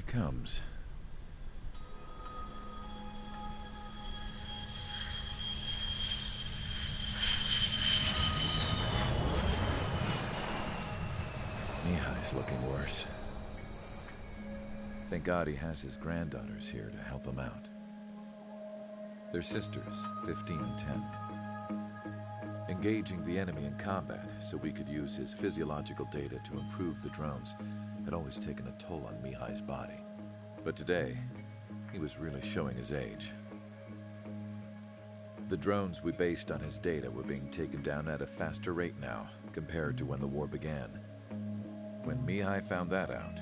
comes. Mihai's looking worse. Thank God he has his granddaughters here to help him out. They're sisters, 15 and 10. Engaging the enemy in combat so we could use his physiological data to improve the drones had always taken a toll on Mihai's body. But today, he was really showing his age. The drones we based on his data were being taken down at a faster rate now compared to when the war began. When Mihai found that out,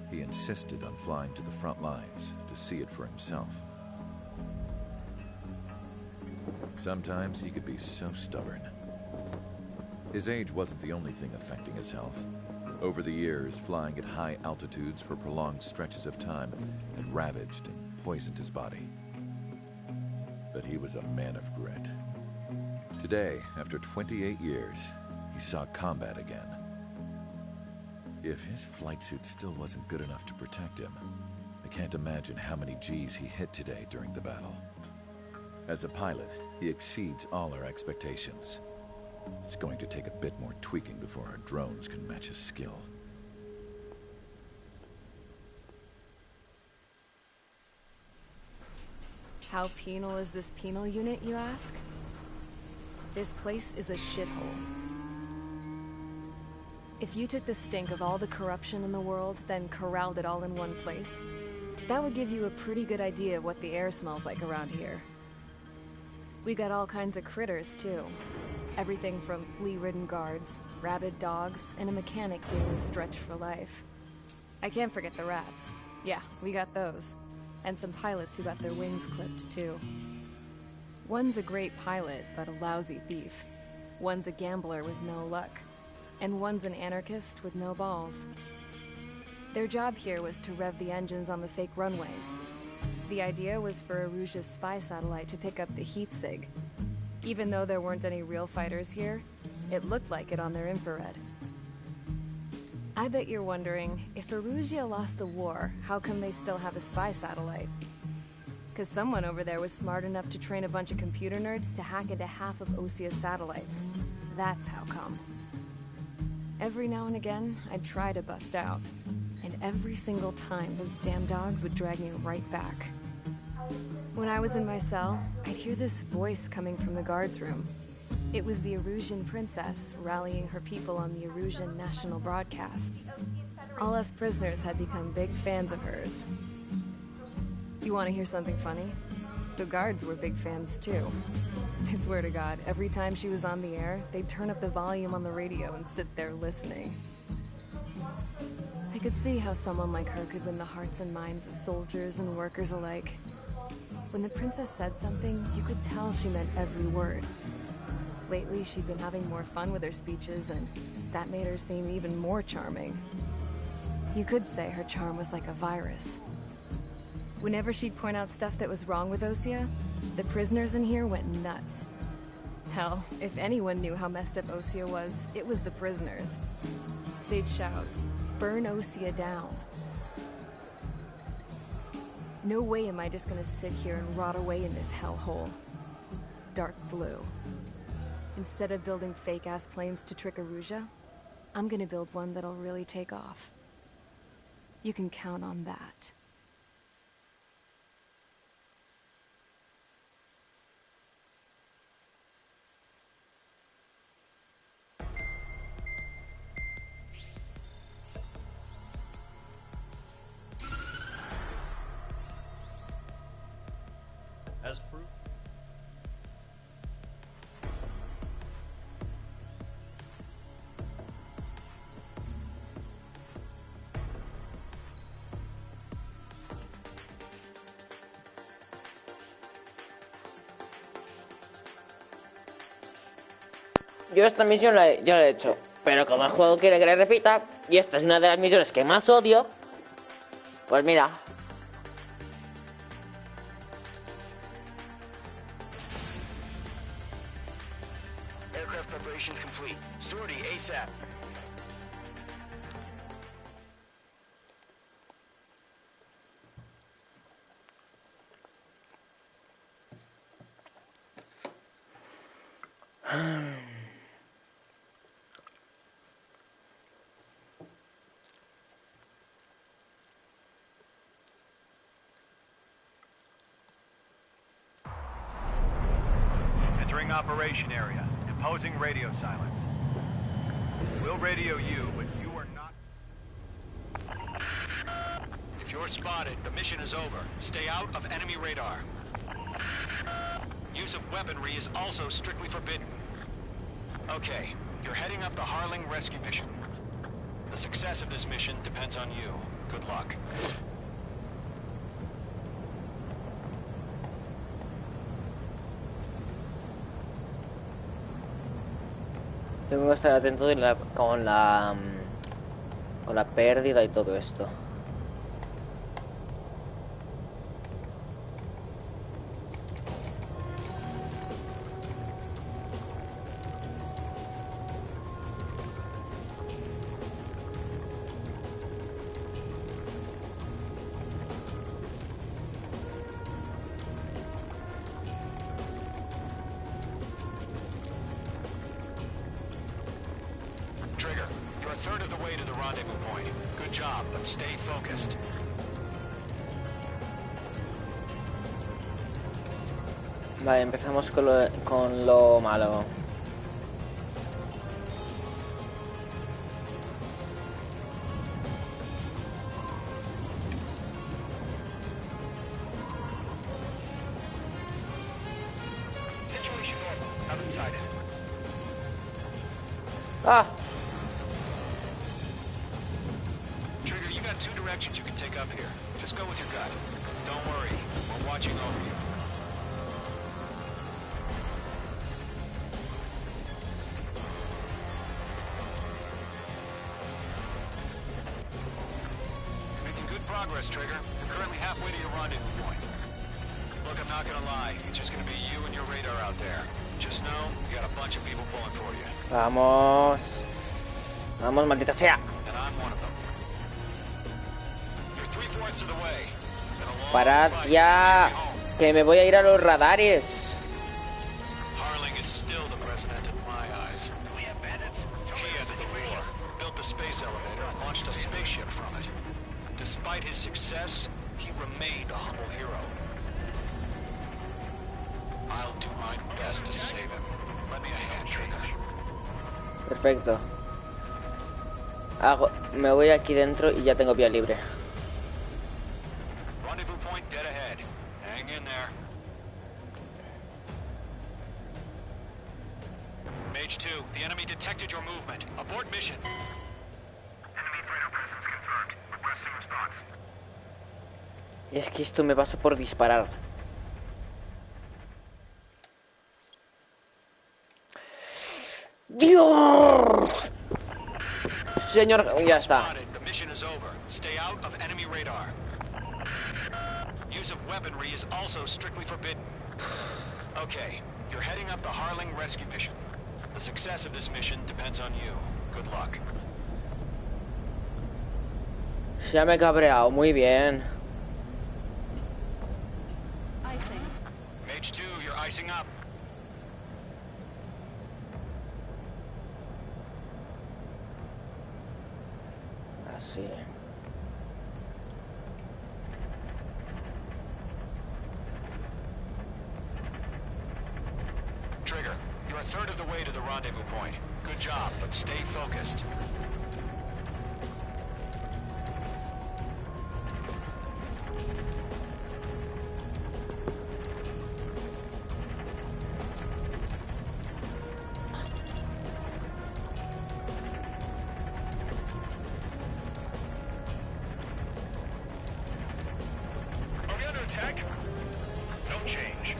he insisted on flying to the front lines to see it for himself. Sometimes he could be so stubborn. His age wasn't the only thing affecting his health. Over the years, flying at high altitudes for prolonged stretches of time had ravaged and poisoned his body. But he was a man of grit. Today, after 28 years, he saw combat again. If his flight suit still wasn't good enough to protect him, I can't imagine how many G's he hit today during the battle. As a pilot, he exceeds all our expectations. It's going to take a bit more tweaking before our drones can match his skill. How penal is this penal unit, you ask? This place is a shithole. If you took the stink of all the corruption in the world, then corralled it all in one place, that would give you a pretty good idea of what the air smells like around here. We got all kinds of critters, too. Everything from flea-ridden guards, rabid dogs, and a mechanic doing the stretch for life. I can't forget the rats. Yeah, we got those. And some pilots who got their wings clipped, too. One's a great pilot, but a lousy thief. One's a gambler with no luck. And one's an anarchist with no balls. Their job here was to rev the engines on the fake runways. The idea was for Aruja's spy satellite to pick up the heat sig. Even though there weren't any real fighters here, it looked like it on their infrared. I bet you're wondering, if Aruja lost the war, how come they still have a spy satellite? Because someone over there was smart enough to train a bunch of computer nerds to hack into half of Osia's satellites. That's how come. Every now and again, I'd try to bust out. And every single time, those damn dogs would drag me right back. When I was in my cell, I'd hear this voice coming from the guards room. It was the Erusian princess rallying her people on the Erusian national broadcast. All us prisoners had become big fans of hers. You want to hear something funny? The guards were big fans too. I swear to God, every time she was on the air, they'd turn up the volume on the radio and sit there listening. I could see how someone like her could win the hearts and minds of soldiers and workers alike. When the princess said something, you could tell she meant every word. Lately, she'd been having more fun with her speeches, and that made her seem even more charming. You could say her charm was like a virus. Whenever she'd point out stuff that was wrong with Osia, the prisoners in here went nuts. Hell, if anyone knew how messed up Osia was, it was the prisoners. They'd shout, "Burn Osia down." No way am I just gonna sit here and rot away in this hellhole. Dark blue. Instead of building fake-ass planes to trick Aruja, I'm gonna build one that'll really take off. You can count on that. As proof. Yo esta misión ya la he hecho, pero como el juego quiere que la repita, y esta es una de las misiones que más odio, pues mira. Aircraft preparations complete. Sortie ASAP. Entering operation area. Imposing radio silence. We'll radio you, but you are not... If you're spotted, the mission is over. Stay out of enemy radar. Use of weaponry is also strictly forbidden. Okay, you're heading up the Harling rescue mission. The success of this mission depends on you. Good luck. Tengo que estar atento con la pérdida y todo esto. Trigger, you're a third of the way to the rendezvous point. Good job, but stay focused. Vale, empezamos con lo malo. Situation normal. Haven't sighted. ¡Ah! Trigger, you got two directions you can take up here. Just go with your gut. Don't worry, we're watching over you. Making good progress, Trigger. You're currently halfway to your rendezvous point. Look, I'm not gonna lie. It's just gonna be you and your radar out there. Just know, you got a bunch of people pulling for you. Vamos. Vamos, maldita sea. And I'm one of them. You're 3/4 of the way. Been a long Parad fight. ya. Get home. Que me voy a ir a los radares. Harling is still the president in my eyes. He ended the war, built the space elevator, and launched a spaceship from it. Despite his success, he remained a humble hero. I'll do my best to save him. Lend me a hand, Trigger. Perfecto. Me voy aquí dentro y ya tengo vía libre. Rendezvous point dead ahead. Hang in there. Mage 2, the enemy detected your movement. Abort mission. Enemy radar presence confirmed. Requesting response. Es que esto me pasa por disparar. ¡Dios! Señor, ya está. The mission is over. Stay out of enemy radar. Use of weaponry is also strictly forbidden. Okay, you're heading up the Harling rescue mission. The success of this mission depends on you. Good luck. Ya me he cabreado, muy bien. Mage 2, you're icing up. Así. Trigger, you're a third of the way to the rendezvous point. Good job, but stay focused. Are we under attack? No change.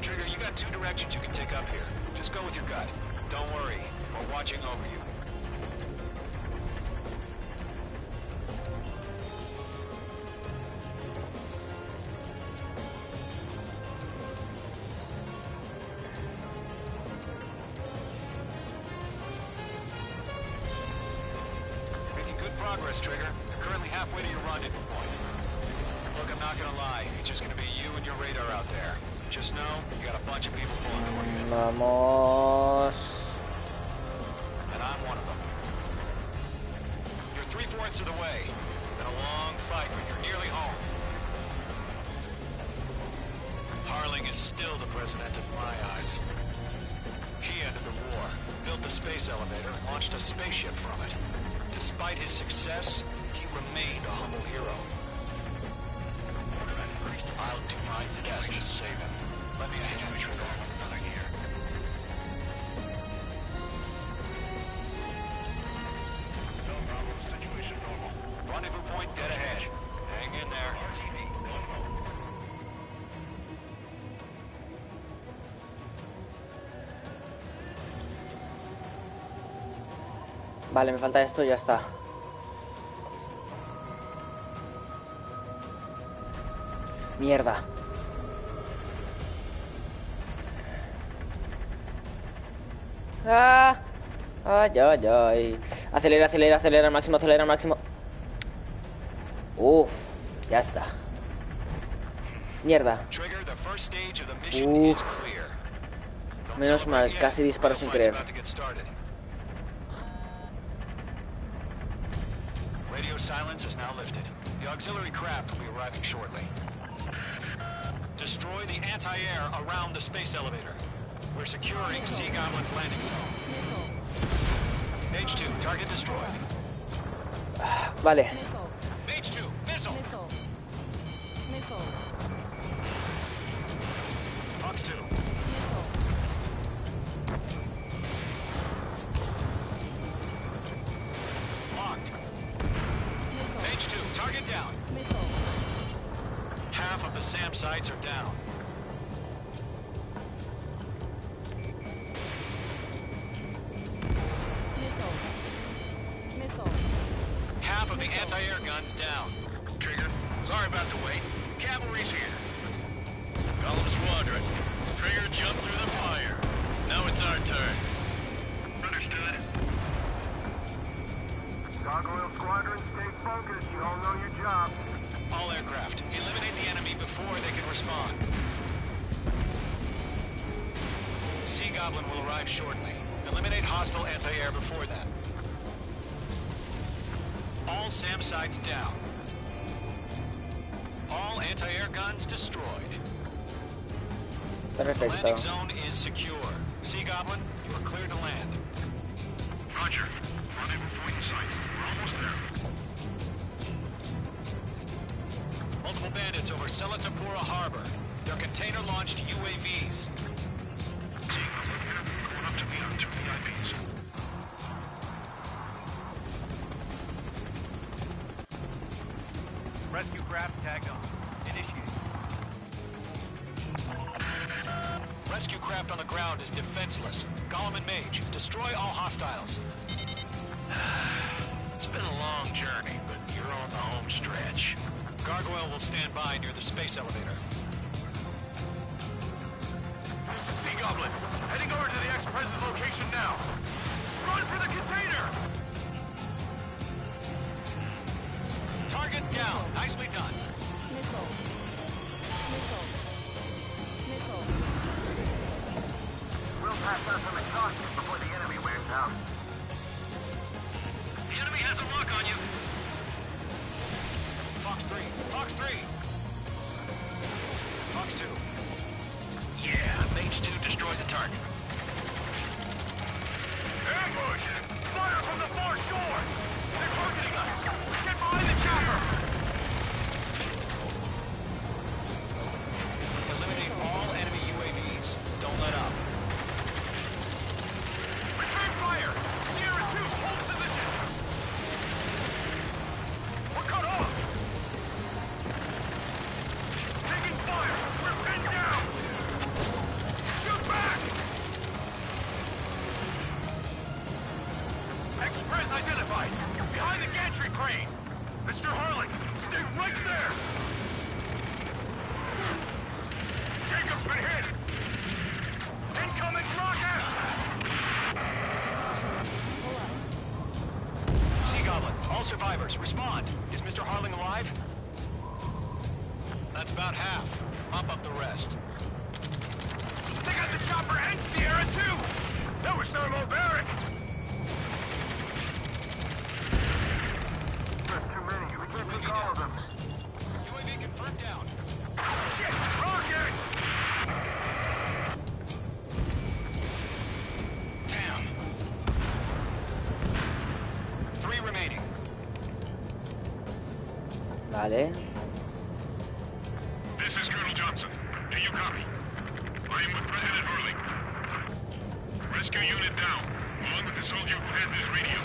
Trigger, you got two directions you can take up here. Just go with your gut. Don't worry, we're watching over you. Making good progress, Trigger. You're currently halfway to your rendezvous point. Look, I'm not gonna lie. It's just gonna be you and your radar out there. Just know you got a bunch of people pulling for you. Vamos. And I'm one of them. You're 3/4 of the way. Been a long fight, but you're nearly home. Harling is still the president in my eyes. He ended the war, built the space elevator, and launched a spaceship from it. Despite his success, he remained a humble hero. I'll do my best to save him. Let me a hand, Trigger. Nothing here. No problem. Situation normal. Rendezvous point dead ahead. Hang in there. RTV, normal. Vale, me falta esto y ya está. Mierda. ¡Ah! ¡Ay, ay, ay! Acelera, acelera, acelera al máximo, acelera al máximo. Uf, ya está. Mierda. Uf. Menos mal, casi disparo sin querer. Radio silence is now lifted. The auxiliary craft will be arriving shortly. Destroy the anti-air around the space elevator. We're securing Sea Goblin's landing zone. H2, target destroyed. Vale. H2, missile. Fox 2. Locked. H2, target down. Half of the SAM sites are down. Half of the anti-air guns down. Trigger, sorry about the wait. Cavalry's here. Column squadron. Trigger jumped through the fire. Now it's our turn. Understood. Gargoyle squadron, stay focused. You all know your job. All aircraft, eliminate the enemy before they can respond. Sea Goblin will arrive shortly. Eliminate hostile anti-air before that. All SAM sites down. All anti-air guns destroyed. The landing zone is secure. Sea Goblin, you are cleared to land. Roger. Rendezvous point in sight. We're almost there. Multiple bandits over Selatapura Harbor. They're container-launched UAVs. Going up to me on 2 VIPs. Rescue craft tagged on. Initiate. Rescue craft on the ground is defenseless. Gollum and Mage, destroy all hostiles. It's been a long journey, but you're on the home stretch. Gargoyle will stand by near the space elevator. Sea Goblin, heading over to the ex-president's location now. Run for the container! Target down. Nicely done. We'll pass out some exhaustion before the enemy wears out. The enemy has a lock on you. Fox 3. Fox 3. Fox 2. Yeah, Mage 2 destroyed the target. Ambush! Fire from the far shore! They're targeting us! Get behind the chopper! Eliminate all enemy UAVs. Don't let up. Return fire! Sierra 2, hold position! We're cut off! Taking fire! We're pinned down! Shoot back! Express identified! Behind the gantry crane! Mr. Harling, stay right there! Jacob's been hit! Incoming rocket! Sea Goblin, all survivors, respond. Is Mr. Harling alive? That's about half. Mop up the rest. They got the chopper and Sierra too! That was thermal barracks! There's too many. We can't take all of them. UAV confirmed down. Shit! Rocket! Damn. 3 remaining. Vale. This is Colonel Johnson. Do you copy? I am with President Hurley. Rescue unit down, along with the soldier who had this radio.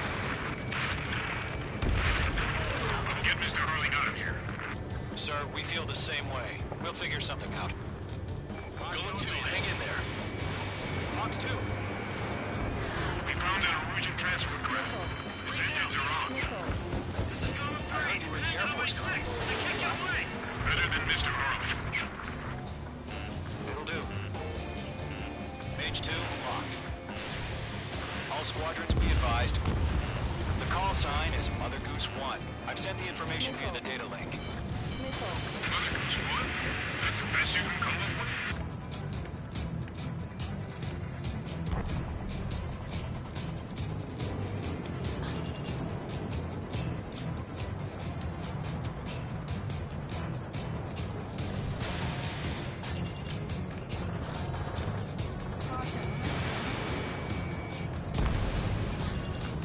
I'll get Mr. Hurley out of here. Sir, we feel the same way. We'll figure something out. Going to, hang in there. Fox 2. We found an Norwegian transport craft. His engines are on. I heard you were in the Air Force calling. Better than Mr. Hurley. It'll do. Mage 2, locked. All squadrons be advised. The call sign is Mother Goose 1. I've sent the information via the data link. Mother Goose 1? That's the best you can come up with?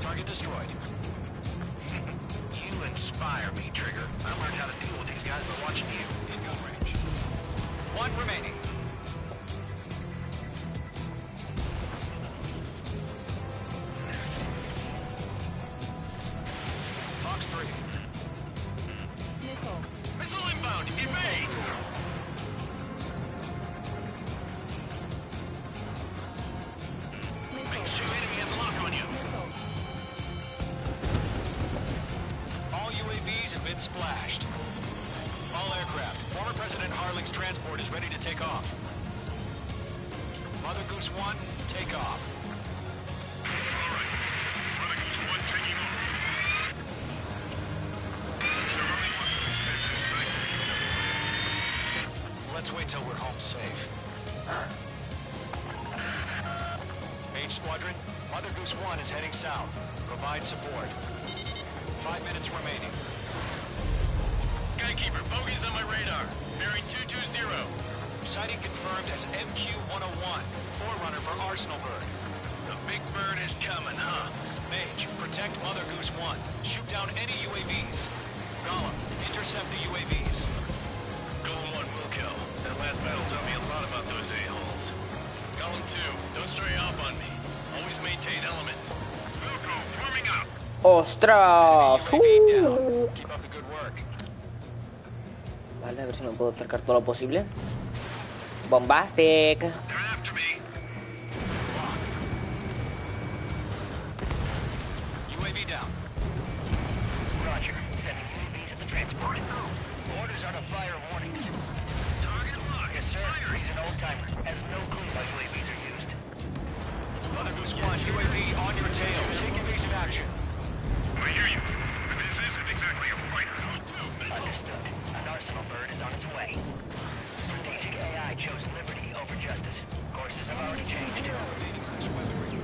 Target destroyed. You inspire me, Trigger. I learned how to deal with these guys by watching you. In gun range. 1 remaining. Fox 3. Missile inbound! Evade! Mage 2 enemy has a lock on you. All UAVs have been splashed. All aircraft. Former President Harling's transport is ready to take off. Mother Goose 1, take off. Alright. Mother Goose 1 taking off. Mr. Hurley wants to extend this site. Let's wait till we're home safe. Mage Squadron, Mother Goose 1 is heading south. Provide support. 5 minutes remaining. Skykeeper, bogeys on my radar. Bearing 220. Sighting confirmed as MQ-101, forerunner for Arsenal Bird. The big bird is coming, huh? Mage, protect Mother Goose 1. Shoot down any UAVs. Gollum, intercept the UAVs. Golem 1 will kill. That last battle taught me a lot about those a-holes. Golem 2, don't stray off on me. Always maintain element. Wilco, forming up. ¡Ostras! UAV down. Keep up the good work. Vale, a ver si me puedo acercar todo lo posible. Bombastic. They're after me. Locked. UAV down. Roger. Sending UAVs at the transport. Orders are to fire warnings. Target locked. Yes, sir. He's an old-timer. Has no clue how UAVs are used. Mother Goose 1, UAV on your tail. Take evasive action. I hear you. But this isn't exactly a fighter. Understood. An Arsenal Bird is on its way. Strategic AI chose liberty over justice. Courses have already changed. Remaining special weaponry.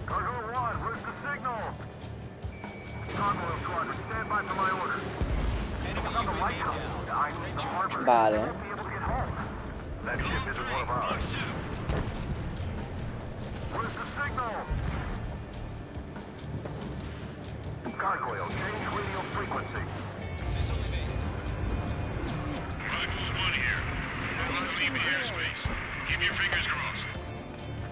Cargo 1, where's the signal? Cargo Squadron, stand by for my orders. Enemy On the White UAV House. down. I need the harbor. Vale. I won't be able to get home. That ship isn't one of ours. Where's the signal? Gargoyle, change radio frequency. Missile evaded. Mother Goose 1 here. We're about to leave the airspace. Keep your fingers crossed.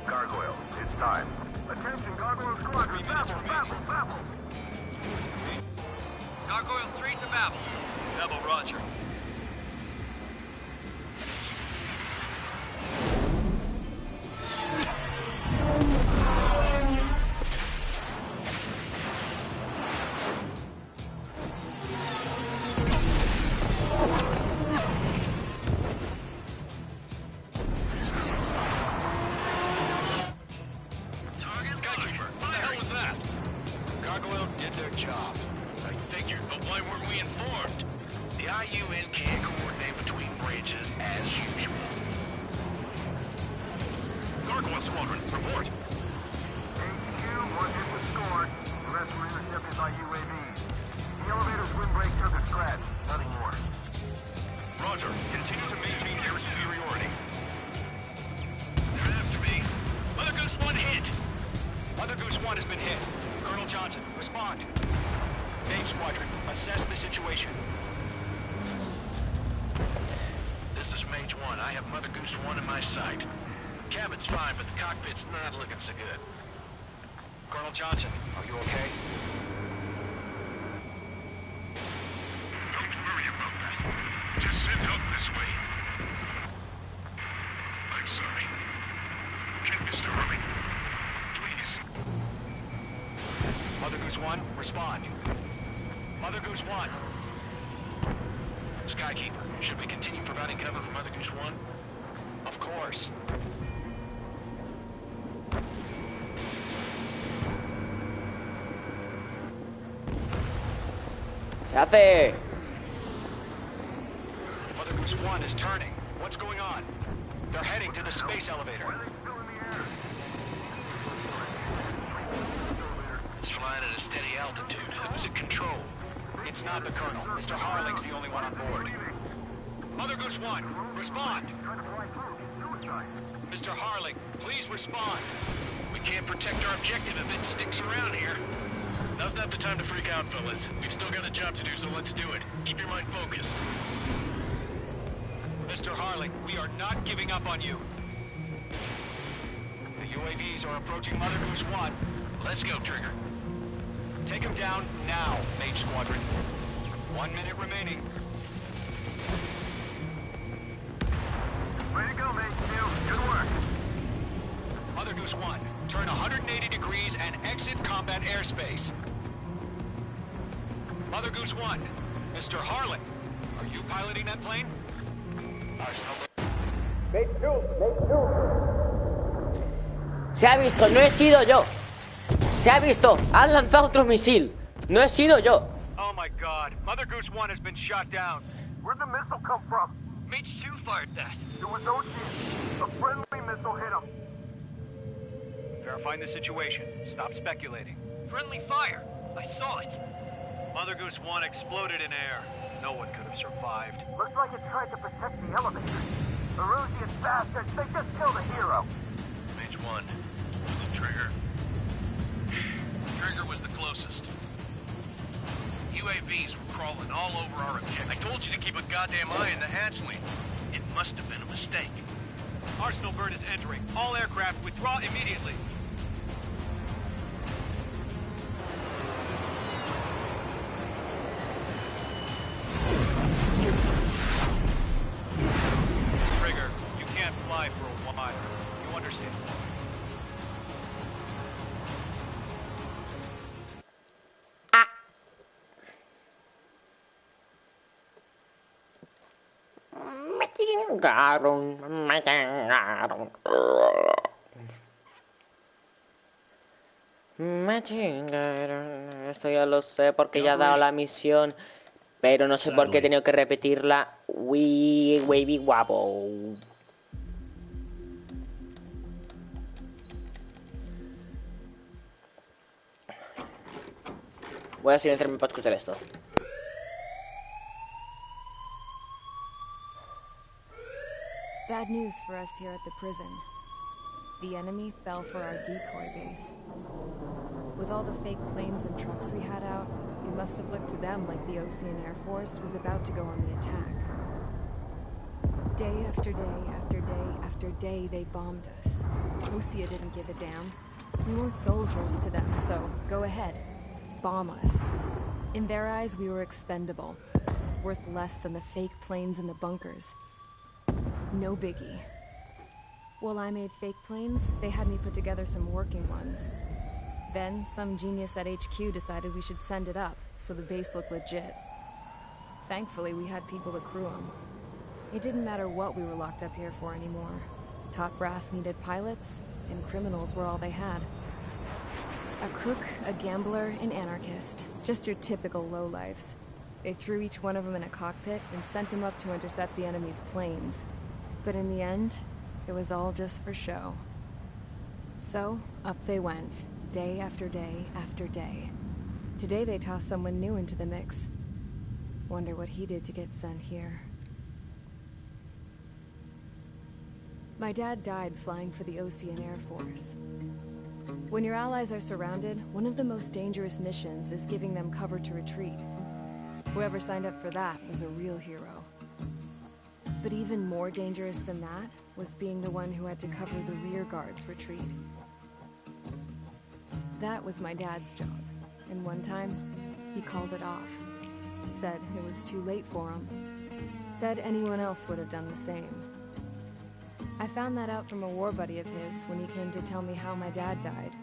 Gargoyle, it's time. Attention, Gargoyle Squadron, 3 minutes babble, remaining. babble, babble. Gargoyle 3 to Babel. Double Roger. Skykeeper, what the hell was that? Gargoyle did their job. I figured, but why weren't we informed? The IUN can't coordinate between branches as usual. Gargoyle Squadron, report. HQ, one hit was scored. The rest were intercepted by UAVs. The elevator's windbreak took a scratch. Nothing more. Roger. Continue to maintain air superiority. They're after me. Mother Goose 1 hit. Mother Goose 1 has been hit. Colonel Johnson, respond. Main Squadron, assess the situation. This is Mage 1. I have Mother Goose 1 in my sight. Cabin's fine, but the cockpit's not looking so good. Colonel Johnson, are you okay? Don't worry about that. Just send help this way. I'm sorry. Can Mr. Harling, please? Mother Goose 1, respond. Mother Goose 1. Skykeeper, should we continue providing cover for Mother Goose 1? Of course. ¿Qué hace? Mother Goose 1 is turning. What's going on? They're heading to the space elevator. It's flying at a steady altitude. Who's in control? It's not the Colonel. Mr. Harling's the only one on board. Mother Goose 1, respond. Mr. Harling, please respond. We can't protect our objective if it sticks around here. Now's not the time to freak out, fellas. We've still got a job to do, so let's do it. Keep your mind focused. Mr. Harling, we are not giving up on you. The UAVs are approaching Mother Goose 1. Let's go, Trigger. Take them down now, Mage Squadron. 1 minute remaining. Way to go, mate. Good work. Mother Goose 1, turn 180 degrees and exit combat airspace. Mother Goose 1, Mr. Harling, are you piloting that plane? Se ha visto, no he sido yo. Se ha visto, han lanzado otro misil. No he sido yo. Oh my god, Mother Goose 1 has been shot down. Where'd the missile come from? Mage 2 fired that. It was OG. A friendly missile hit him. Verifying the situation. Stop speculating. Friendly fire. I saw it. Mother Goose 1 exploded in air. No one could have survived. Looks like it tried to protect the elevator. The Rusian bastards, they just killed a hero. Mage 1. Was it Trigger? Trigger was the closest. UAVs were crawling all over our objective. I told you to keep a goddamn eye in the hatchling. It must have been a mistake. Arsenal bird is entering. All aircraft withdraw immediately. Trigger, you can't fly for a while. You understand? Me chingaron, me chingaron. Me chingaron. Esto ya lo sé porque ya he dado la misión. Pero no sé por qué he tenido que repetirla. Wavy guapo. Voy a silenciarme para escuchar esto. Bad news for us here at the prison. The enemy fell for our decoy base. With all the fake planes and trucks we had out, it must have looked to them like the Ocean Air Force was about to go on the attack. Day after day after day after day, they bombed us. Lucia didn't give a damn. We weren't soldiers to them, so go ahead. Bomb us. In their eyes, we were expendable. Worth less than the fake planes in the bunkers. No biggie. While I made fake planes, they had me put together some working ones. Then, some genius at HQ decided we should send it up, so the base looked legit. Thankfully, we had people to crew them. It didn't matter what we were locked up here for anymore. Top brass needed pilots, and criminals were all they had. A crook, a gambler, an anarchist. Just your typical lowlifes. They threw each one of them in a cockpit and sent them up to intercept the enemy's planes. But in the end, it was all just for show. So, up they went, day after day after day. Today they tossed someone new into the mix. Wonder what he did to get sent here. My dad died flying for the Ocean Air Force. When your allies are surrounded, one of the most dangerous missions is giving them cover to retreat. Whoever signed up for that was a real hero. But even more dangerous than that was being the one who had to cover the rear guard's retreat. That was my dad's job, and one time, he called it off. Said it was too late for him. Said anyone else would have done the same. I found that out from a war buddy of his when he came to tell me how my dad died.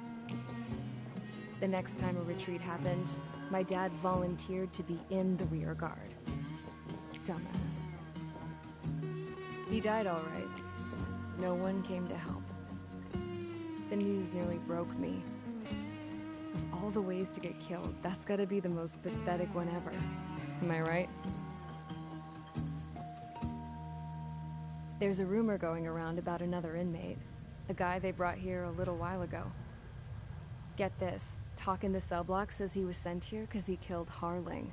The next time a retreat happened, my dad volunteered to be in the rear guard. Dumbass. He died all right. No one came to help. The news nearly broke me. Of all the ways to get killed, that's gotta be the most pathetic one ever. Am I right? There's a rumor going around about another inmate. A guy they brought here a little while ago. Get this, Talk in the cell block says he was sent here because he killed Harling,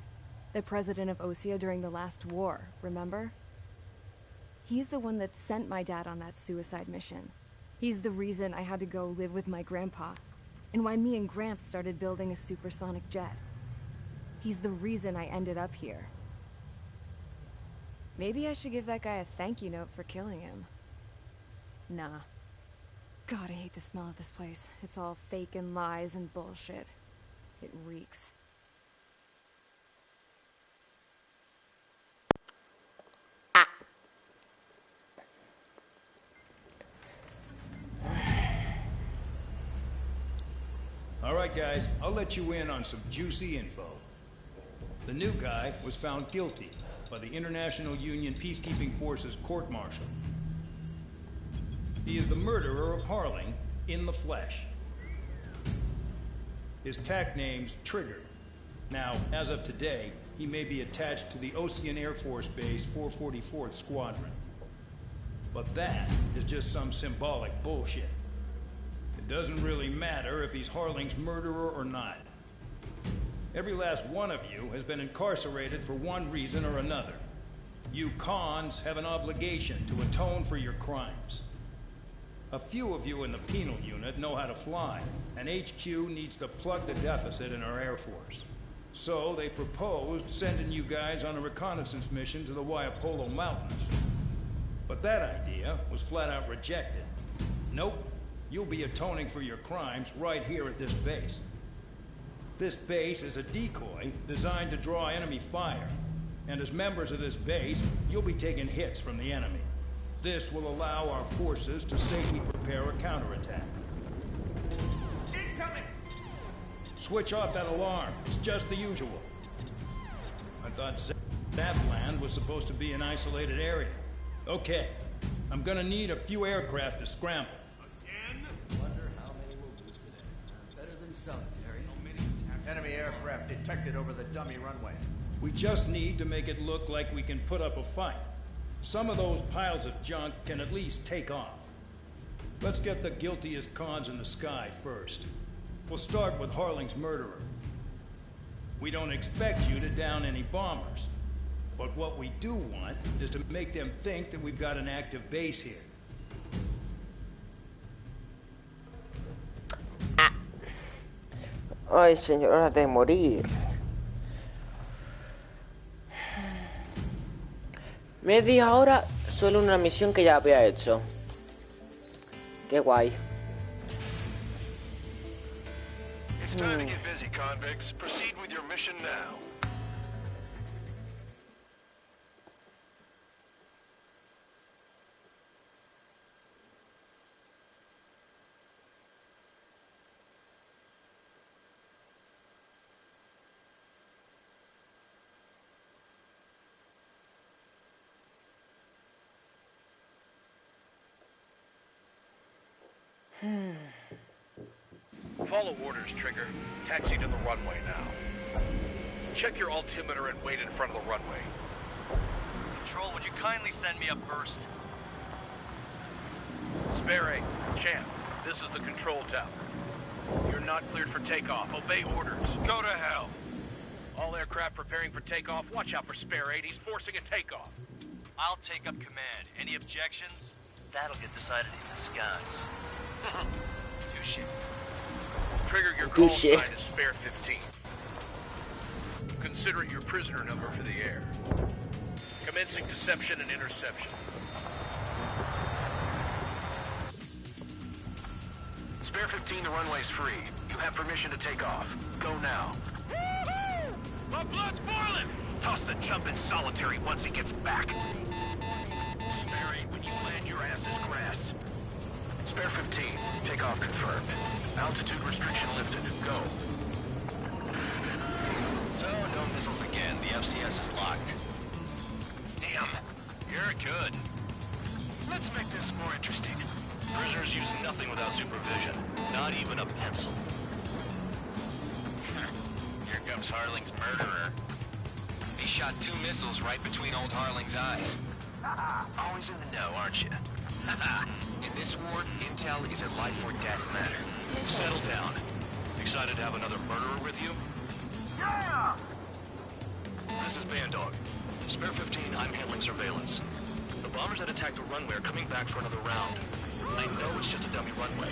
the president of Osea during the last war, remember? He's the one that sent my dad on that suicide mission. He's the reason I had to go live with my grandpa, and why me and Gramps started building a supersonic jet. He's the reason I ended up here. Maybe I should give that guy a thank you note for killing him. Nah. God, I hate the smell of this place. It's all fake and lies and bullshit. It reeks. All right, guys, I'll let you in on some juicy info. The new guy was found guilty by the International Union Peacekeeping Forces court-martial. He is the murderer of Harling in the flesh. His TAC name's Trigger. Now, as of today, he may be attached to the Ocean Air Force Base 444th Squadron. But that is just some symbolic bullshit. It doesn't really matter if he's Harling's murderer or not. Every last one of you has been incarcerated for one reason or another. You cons have an obligation to atone for your crimes. A few of you in the penal unit know how to fly, and HQ needs to plug the deficit in our Air Force. So they proposed sending you guys on a reconnaissance mission to the Waiapolo Mountains. But that idea was flat out rejected. Nope, you'll be atoning for your crimes right here at this base. This base is a decoy designed to draw enemy fire. And as members of this base, you'll be taking hits from the enemy. This will allow our forces to safely prepare a counterattack. Incoming! Switch off that alarm. It's just the usual. I thought Zapland was supposed to be an isolated area. Okay, I'm gonna need a few aircraft to scramble. Again? Wonder how many will lose today. Better than solitary. Enemy aircraft detected over the dummy runway. We just need to make it look like we can put up a fight. Some of those piles of junk can at least take off. Let's get the guiltiest cons in the sky first. We'll start with Harling's murderer. We don't expect you to down any bombers. But what we do want is to make them think that we've got an active base here. Ay, señor, hora de morir. Media hora solo una misión que ya había hecho. Qué guay. It's time to get busy, convicts. Proceed with your mission now. Follow orders, Trigger. Taxi to the runway now. check your altimeter and wait in front of the runway. Control, would you kindly send me up first? Spare 8, Champ, this is the control tower. You're not cleared for takeoff. Obey orders. Go to hell. All aircraft preparing for takeoff. Watch out for Spare 8. He's forcing a takeoff. I'll take up command. Any objections? That'll get decided in the skies. Touche. Trigger your call Touche. sign is Spare 15. Consider it your prisoner number for the air. Commencing deception and interception. Spare 15, the runway's free. You have permission to take off. Go now. My blood's boiling! Toss the chump in solitary once he gets back. Spare 8, when you land, your ass is grass. Spare 15, takeoff confirmed. Altitude restriction lifted. Go. So, no missiles again. The FCS is locked. Damn, you're good. Let's make this more interesting. Prisoners use nothing without supervision. Not even a pencil. Here comes Harling's murderer. He shot 2 missiles right between old Harling's eyes. Always in the know, aren't you? In this war, intel is a life or death matter. Settle down. Excited to have another murderer with you? Yeah! This is Bandog. Spare 15, I'm handling surveillance. The bombers that attacked the runway are coming back for another round. I know it's just a dummy runway.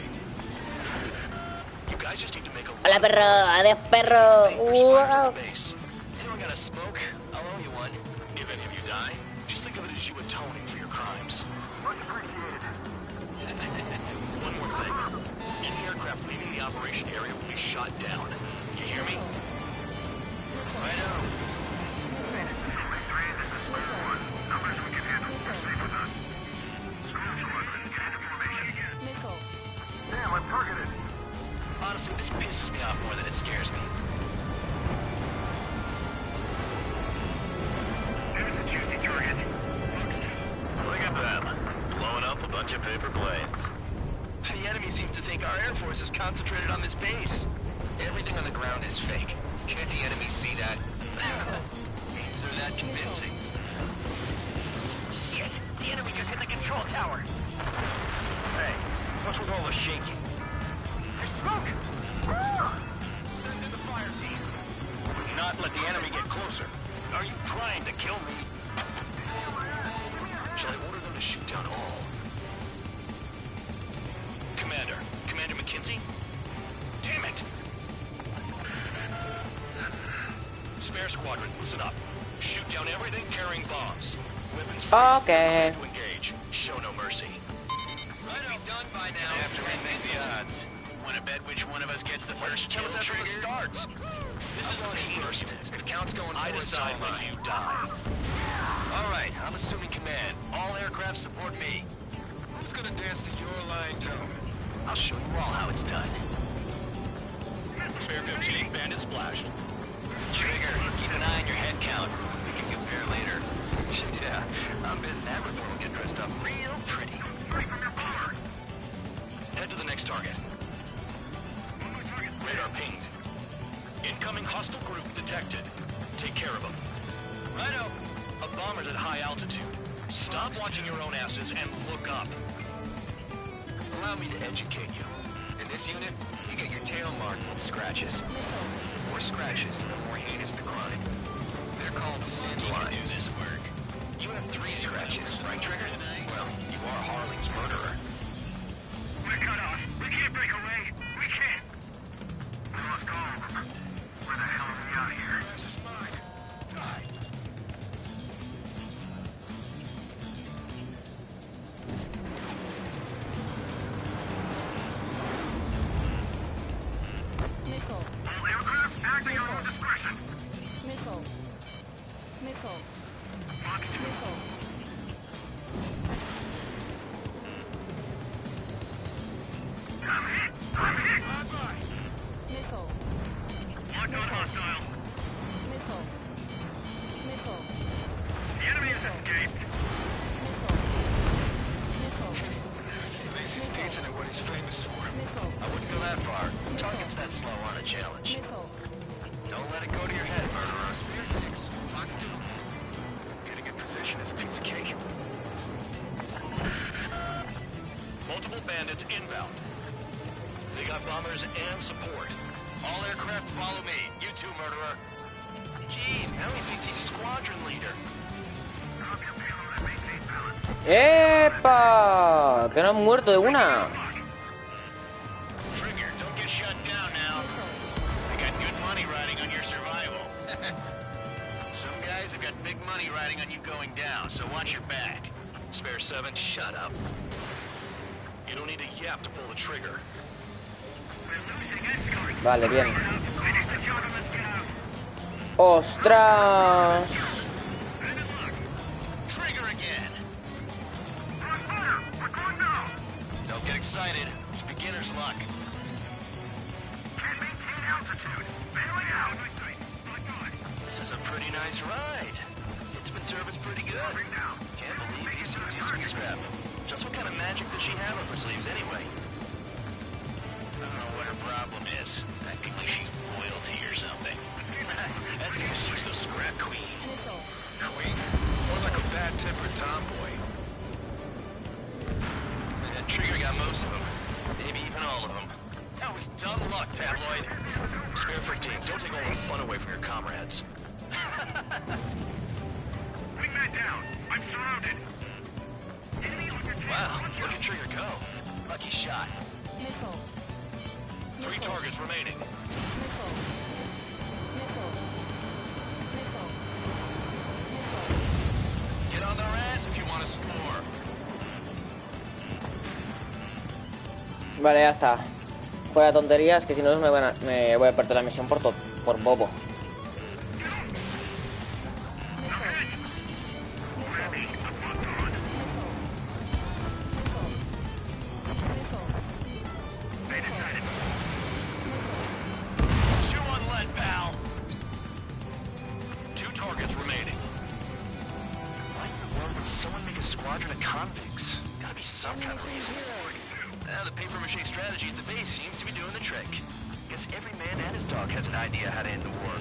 You guys just need to make a Hola, perro. Adiós, perro. Wow. Anyone got a smoke? I'll owe you one. If any of you die, just think of it as you atoning for your crimes. Much appreciated. One more thing. Any aircraft leaving the operation area will be shot down. You hear me? Right on. Numbers we can handle. Stay with us. Damn, I'm targeted. Honestly, this pisses me off more than it scares me. There's a juicy target. Look at them. Blowing up a bunch of paper planes. The enemy seems to think our Air Force is concentrated on this base. Everything on the ground is fake. Can't the enemy see that? Means they're that convincing. Shit! The enemy just hit the control tower! Hey, what's with all the shaking? There's smoke! Send in the fire team. Do not let the enemy get closer. Are you trying to kill me? Shall I order them to shoot down all? Commander McKinsey? Damn it! Spare squadron, listen up. Shoot down everything carrying bombs. Weapons free. Okay. To engage. Show no mercy. Might be done by now. After we make the odds. Want to bet which one of us gets the first kill after it trigger? starts. This is the first. If count's going I forward, decide so am when I. you die. All right, I'm assuming command. All aircraft support me. Who's gonna dance to your line tone? I'll show you all how it's done. Spare 15, bandit splashed. Trigger, keep an eye on your head count. We can compare later. Yeah, I'm betting that report will get dressed up real pretty. Head to the next target. Radar pinged. Incoming hostile group detected. Take care of them. Righto. A bomber's at high altitude. Stop watching your own asses and look up. Allow me to educate you. In this unit, you get your tail marked with scratches. The more scratches, the more heinous the crime. They're called sin lines. You have 3 scratches, right, Trigger? Well, you are Harling's murderer. We're cut off. We can't break away. We can't. We lost all of them. Where the hell are we out of here? This is mine. Die. Nickel. All aircraft acting on your discretion. Nickel. Nickel. Fox 2. Nickel. I'm hit. I'm hit. Bye-bye. Nickel. Locked on hostile. Nickel. Nickel. The enemy has escaped. Nickel. At least he's decent at what he's famous for. Nickel. I wouldn't go that far. Targets that slow aren't a challenge. Nickel. Don't let it go to your head, murderers. inbound. They got bombers and support. All aircraft follow me. You too, murderer. Gee, now he thinks he's squadron leader. ¡Epa! Que no han muerto de una. Trigger, don't get shut down now. I got good money riding on your survival. Some guys have got big money riding on you going down, so watch your back. Spare 7, shut up. You don't need a yap to pull the trigger. Vale, bien. ¡Ostras! Trigger again. Don't get excited. It's beginner's luck. This is a pretty nice ride. It's been serviced pretty good. Can't believe these seats used to be scrapped. Just what kind of magic does she have up her sleeves anyway? I don't know what her problem is. I think she's royalty or something. That's because she's the scrap queen. Queen? More like a bad-tempered tomboy. That Trigger got most of them. Maybe even all of them. That was dumb luck, Tabloid. Spare 15, don't take all the fun away from your comrades. Bring that down. I'm surrounded. Wow, look at Trigger go. Lucky shot. 3 targets remaining. Get on their ass if you want to score. Vale, ya está. Fuera tonterías, que si no me voy a perder la misión por bobo. Chew on lead, pal. 2 targets remaining. Why in the world would someone make a squadron of convicts? Gotta be some kind of reason. The paper-mache strategy at the base seems to be doing the trick. Guess every man and his dog has an idea how to end the war.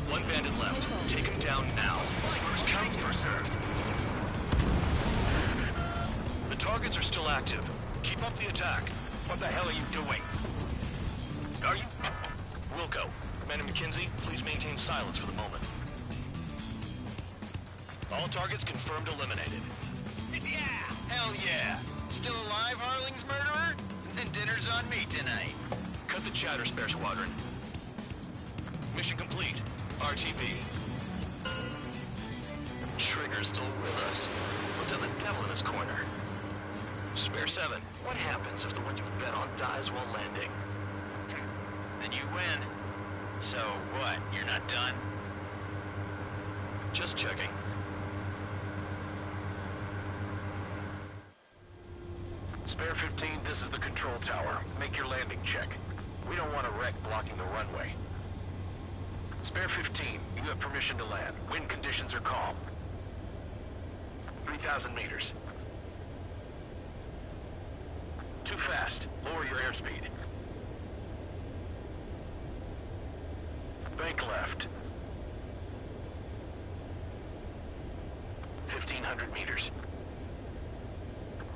1 bandit left. Take him down now. First come, first served. The targets are still active. Keep up the attack. What the hell are you doing? Are you... Wilco, Commander McKenzie, please maintain silence for the moment. All targets confirmed eliminated. Yeah! Hell yeah! Still alive, Harling's murderer? Then dinner's on me tonight. Cut the chatter, Spare Squadron. Mission complete. RTB. Trigger's still with us. Must have the devil in his corner. Spare 7, what happens if the one you've bet on dies while landing? Then you win. So what, you're not done? Just checking. Spare 15, this is the control tower. Make your landing check. We don't want a wreck blocking the runway. Spare 15, you have permission to land. Wind conditions are calm. 3,000 meters. Too fast. Lower your airspeed. Bank left. 1,500 meters.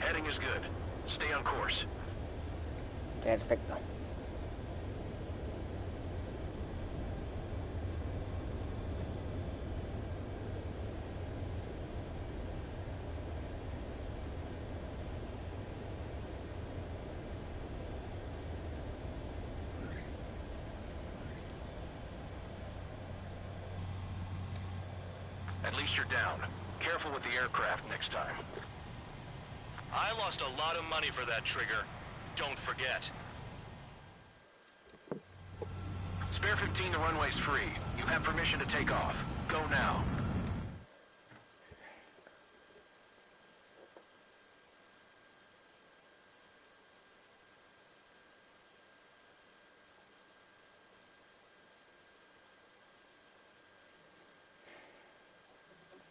Heading is good. Stay on course. Perfecto. At least you're down. Careful with the aircraft next time. I lost a lot of money for that Trigger. Don't forget. Spare 15, the runway's free. You have permission to take off. Go now.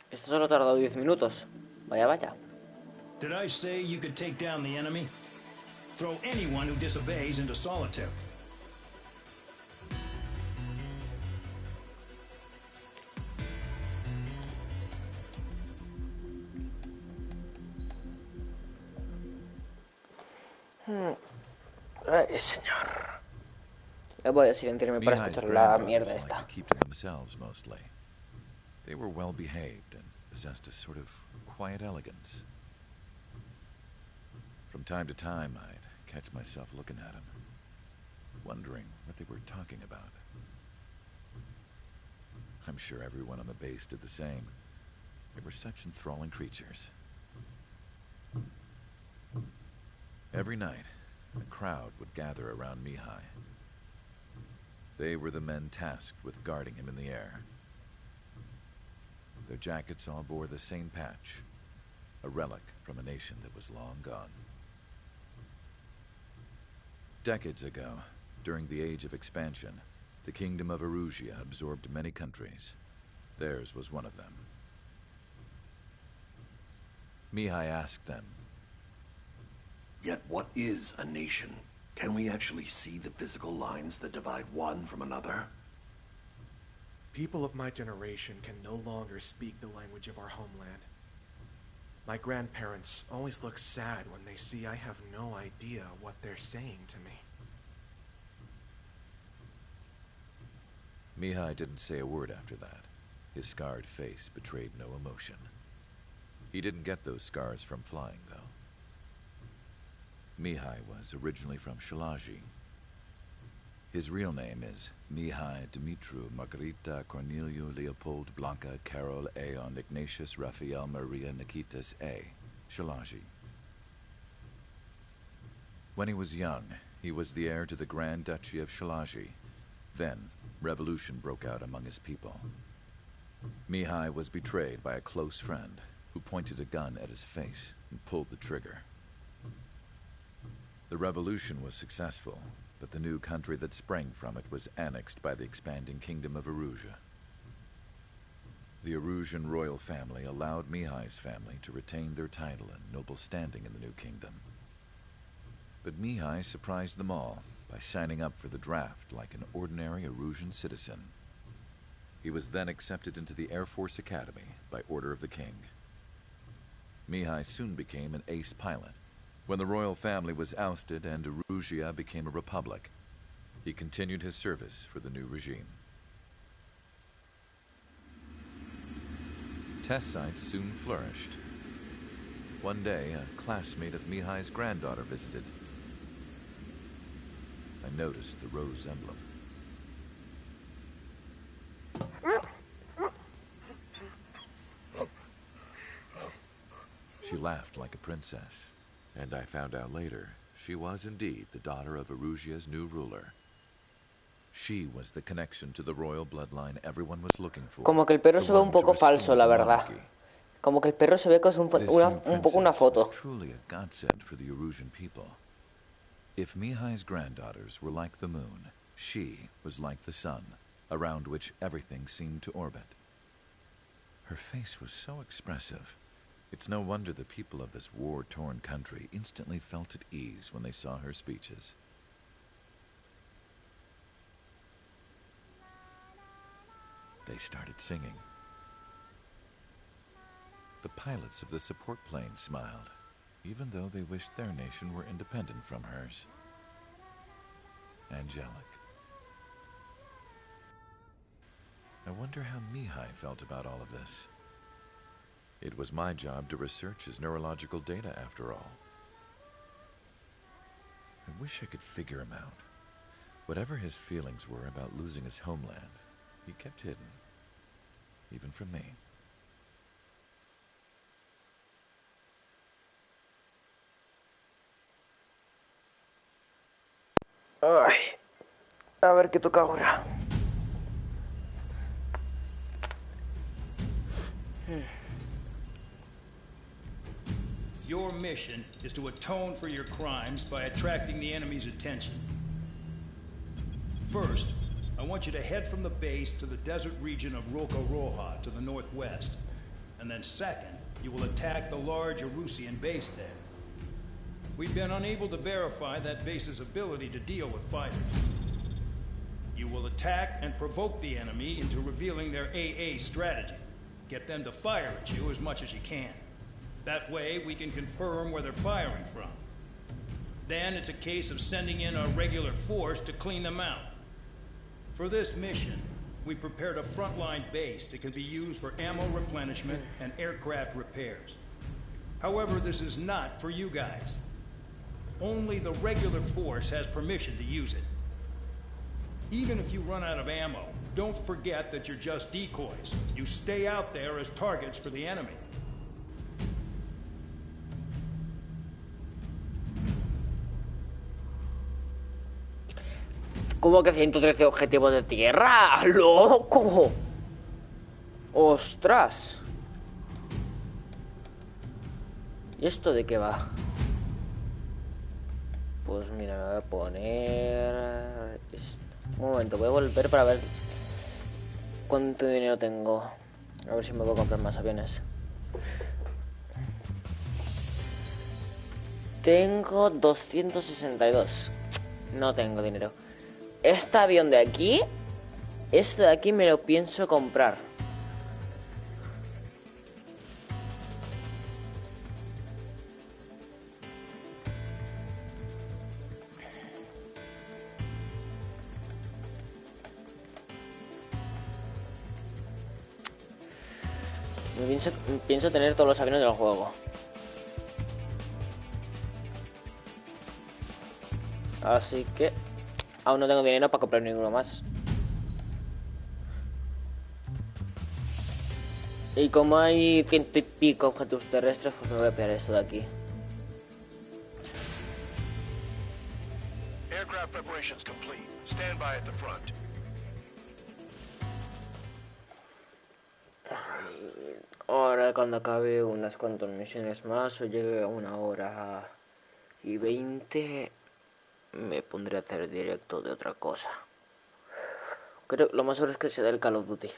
Esto solo ha tardado 10 minutos. Vaya, vaya. Did I say you could take down the enemy? Throw anyone who disobeys into solitary. Ay, señor. Voy a silenciarme para Mihai's escuchar la granddaughters mierda liked esta. to keep to themselves mostly. They were well behaved and possessed a sort of quiet elegance. From time to time, I'd catch myself looking at them, wondering what they were talking about. I'm sure everyone on the base did the same. They were such enthralling creatures. Every night, a crowd would gather around Mihai. They were the men tasked with guarding him in the air. Their jackets all bore the same patch, a relic from a nation that was long gone. Decades ago, during the Age of Expansion, the Kingdom of Erusia absorbed many countries. Theirs was one of them. Mihai asked them, "Yet what is a nation? Can we actually see the physical lines that divide one from another?" People of my generation can no longer speak the language of our homeland. My grandparents always look sad when they see I have no idea what they're saying to me. Mihai didn't say a word after that. His scarred face betrayed no emotion. He didn't get those scars from flying, though. Mihai was originally from Shalaji. His real name is Mihai Dumitru Margarita Corneliu Leopold Blanca Carol Aeon Ignatius Raphael Maria Nikitas A. Shalaji. When he was young, he was the heir to the Grand Duchy of Shalaji. Then, revolution broke out among his people. Mihai was betrayed by a close friend who pointed a gun at his face and pulled the trigger. The revolution was successful, but the new country that sprang from it was annexed by the expanding Kingdom of Erusia. The Erusian royal family allowed Mihai's family to retain their title and noble standing in the new kingdom. But Mihai surprised them all by signing up for the draft like an ordinary Erusian citizen. He was then accepted into the Air Force Academy by order of the king. Mihai soon became an ace pilot. When the royal family was ousted and Erusia became a republic, he continued his service for the new regime. Test sites soon flourished. One day, a classmate of Mihai's granddaughter visited. I noticed the rose emblem. She laughed like a princess, and I found out later she was indeed the daughter of Erusia's new ruler. She was the connection to the royal bloodline everyone was looking for. Como que el perro se ve un poco falso, la verdad. Como que el perro se ve que es un poco una foto. Truly a godsend for the Erusian people. If Mihai's granddaughters were like the moon, she was like the sun, around which everything seemed to orbit. Her face was so expressive. It's no wonder the people of this war-torn country instantly felt at ease when they saw her speeches. They started singing. The pilots of the support plane smiled, even though they wished their nation were independent from hers. Angelic. I wonder how Mihai felt about all of this. It was my job to research his neurological data, after all. I wish I could figure him out. Whatever his feelings were about losing his homeland, he kept hidden, even from me. Ay, a ver qué toca ahora. Your mission is to atone for your crimes by attracting the enemy's attention. First, I want you to head from the base to the desert region of Roca-Roja to the northwest. And then second, you will attack the large Erusian base there. We've been unable to verify that base's ability to deal with fighters. You will attack and provoke the enemy into revealing their AA strategy. Get them to fire at you as much as you can. That way, we can confirm where they're firing from. Then it's a case of sending in a regular force to clean them out. For this mission, we prepared a frontline base that can be used for ammo replenishment and aircraft repairs. However, this is not for you guys. Only the regular force has permission to use it. Even if you run out of ammo, don't forget that you're just decoys. You stay out there as targets for the enemy. ¿Cómo que 113 objetivos de tierra? ¡Loco! ¡Ostras! ¿Y esto de qué va? Pues mira, me voy a poner... Un momento, voy a volver para ver cuánto dinero tengo. A ver si me puedo comprar más aviones. Tengo 262. No tengo dinero. Este avión de aquí, este de aquí me lo pienso comprar. Pienso tener todos los aviones del juego. Así que aún no tengo dinero para comprar ninguno más. Y como hay 100 y pico objetos terrestres, pues me voy a pillar esto de aquí. Aircraft preparations complete. Stand by at the front. Ahora cuando acabe unas cuantas misiones más o llegue a 1:20 me pondré a hacer directo de otra cosa. Creo lo más seguro es que sea del Call of Duty.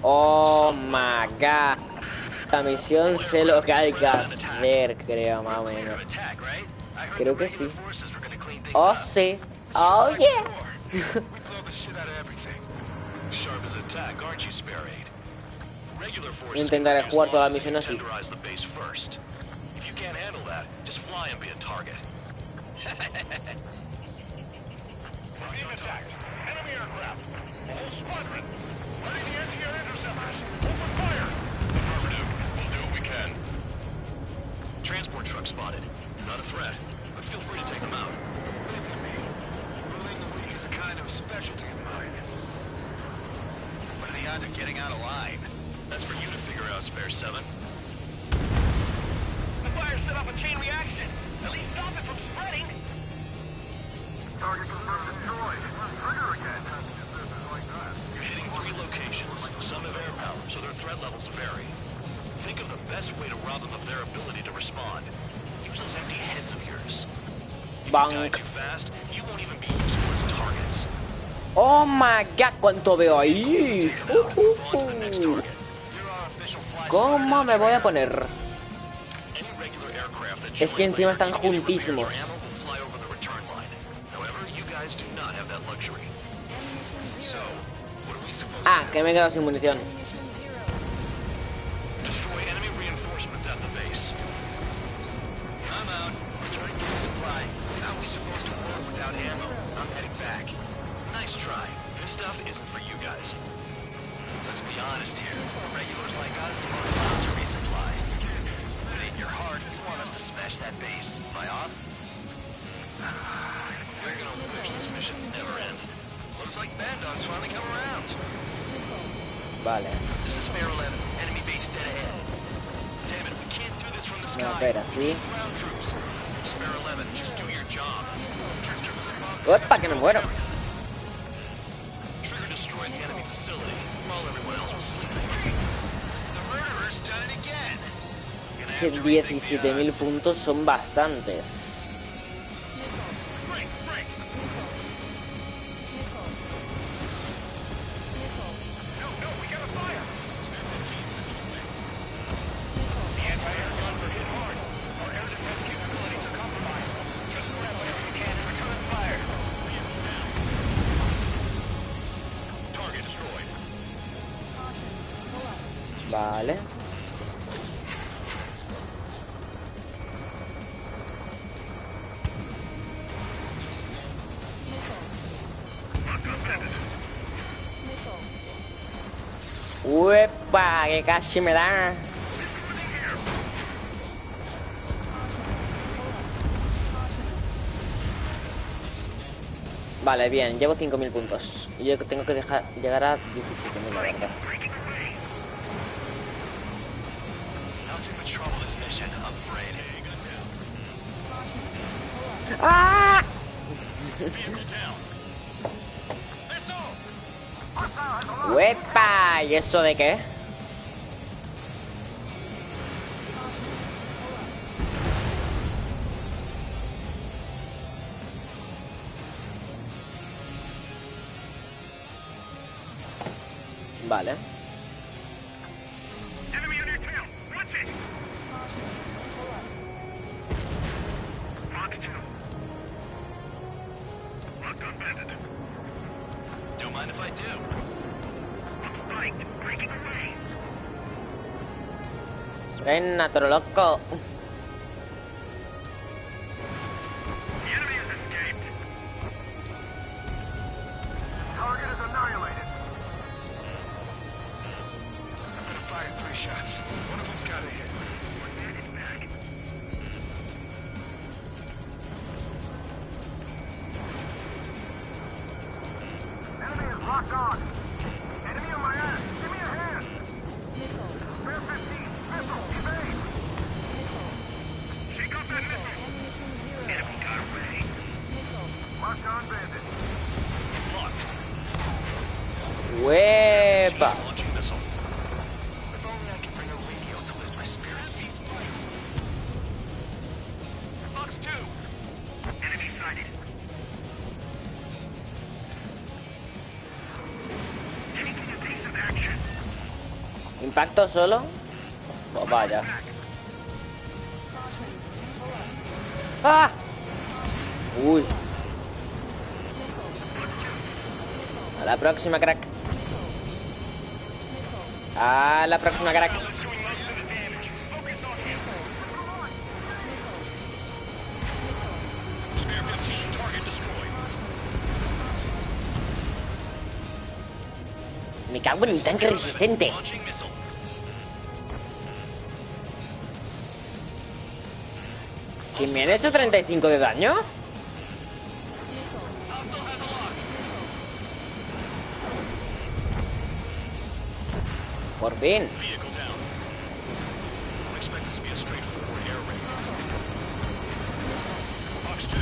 Oh my god. Esta misión sé lo que hay que hacer, creo, más o menos. Creo que sí. Oh sí. Oh yeah. Intentaré jugar toda la misión así. Transport truck spotted. Not a threat, but feel free to take them out. Ruling the weak is a kind of specialty of mine. What are the odds of getting out alive? That's for you to figure out, Spare 7. The fire set off a chain reaction. At least stop it from spreading. Target confirmed destroyed. Trigger again. You're hitting 3 locations. Some have air power, so their threat levels vary. Think of the best way to rob them of their ability to respond. Use those empty heads of yours. If you die too fast, you won't even be useful as targets. Oh my god, cuánto veo ahí. ¿Cómo me voy a poner? Es que encima están juntísimos. Ah, que me he quedado sin munición. Destroy enemy reinforcements at the base. I'm out. Returning to the supply. How are we supposed to work without ammo? I'm heading back. Nice try. This stuff isn't for you guys. Let's be honest here. Regulars like us are allowed to resupply. Put it in your heart you want us to smash that base. Am I off? You're gonna wish this mission never ended. Looks like Bandog's finally come around. Vale. This is Spare 11. Enemy base dead ahead. Damn it, we can't do this from the sky. A ver, así. Ground troops. Spare 11, just do your job. ¡Opa, que me muero! Trigger destroyed the enemy facility while everyone else was sleeping. The murderer's done it again. 17.000 puntos son bastantes. Vale. ¡Uepa! Que casi me da. Vale, bien, llevo 5000 puntos. Y yo tengo que llegar a 17.000, la verdad. ¡Ah! ¡Uepa! ¿Y eso de qué? Vale. Don't mind if I do. Ven, toro loco. Target is annihilated. I'm gonna fire 3 shots. One of them's gotta hit. Enemy is locked on. Enemy on my ass. Give me a hand. Spare 15. Missile. Evade. Shake off that missile. Enemy got away. Locked on bandit. ¡Uepa! Launching missile. If only I could bring a radio to lift my spirits. Fox 2. Enemy sighted. Taking evasive action. ¿Impacto solo? Pues vaya. ¡Ah! Uy. A la próxima, crack. A la próxima, crack. Spare 15, target destroyed. Me cago en un tanque resistente. Launching missile. ¿Que me han hecho 35 de daño? Hostile has a lock. Por fin. Vehicle down. Don't expect this to be a straightforward air raid. Fox 2.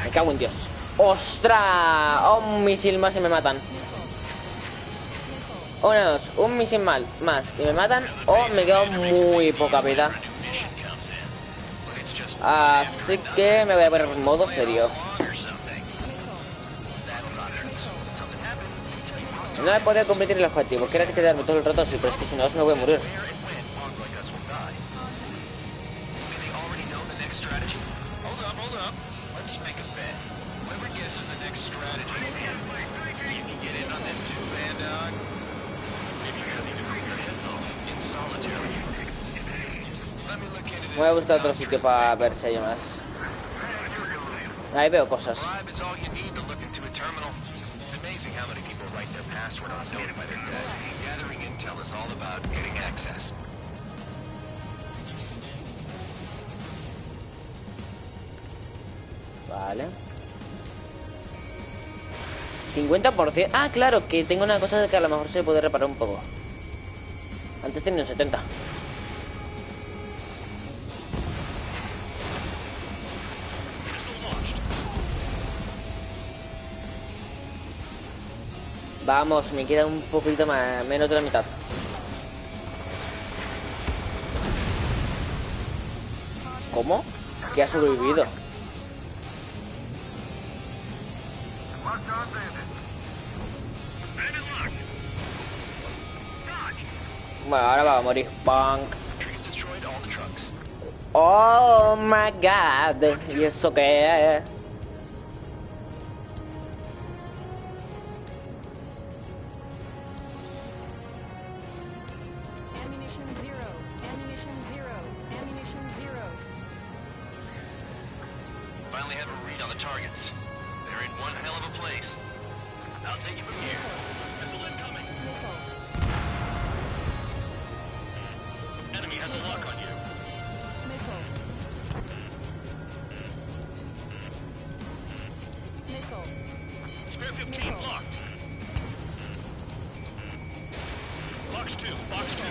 Me cago en Dios. ¡Ostras! Un misil más y me matan. Una, dos. Un misil más y me matan. O me quedo muy poca vida. Así que me voy a poner en modo serio. No he podido cumplir el objetivo. Quiero quedarme todo el rato así, pero es que si no me voy a morir. Me voy a buscar otro sitio para ver si hay más. Ahí veo cosas. Vale. 50%. Ah, claro, que tengo una cosa de que a lo mejor se puede reparar un poco. Antes tenía un 70. Vamos, me queda un poquito más, menos de la mitad. ¿Cómo? ¿Qué ha sobrevivido? Bueno, ahora va a morir. Punk. Oh my god. ¿Y eso qué es? finally have a read on the targets. They're in one hell of a place. I'll take you from here. Missile incoming. Enemy has a lock on you. Spare 15 locked. Fox 2, Fox 2.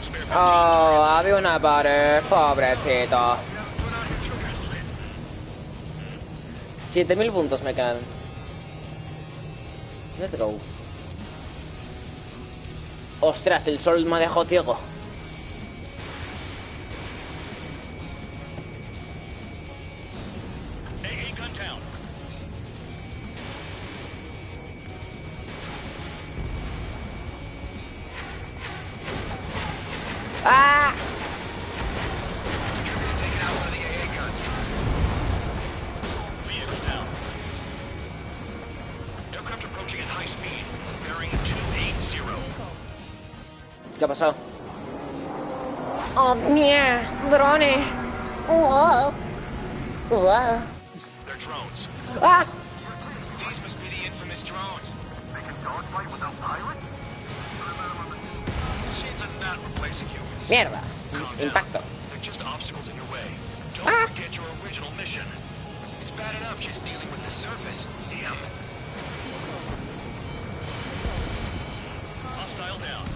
Spare 15. Oh, avevo una butter, pobrecito. 7000 puntos me quedan. Let's go. Ostras, el sol me ha dejado ciego. AA gun down. ¡Ah! Trigger's taking out one of the AA guns. Vehicle down. Aircraft approaching at high speed. Bearing 280. ¿Qué ha pasado? ¡Oh, mierda! ¡Drone! They're drones. ¡Ah! These must be the infamous drones. They can dogfight without pilots? Machines are not replacing humans. ¡Mierda! Calm down. Impacto. They're just obstacles in your way. Don't forget your original mission. It's bad enough just dealing with the surface. Damn. Hostile down.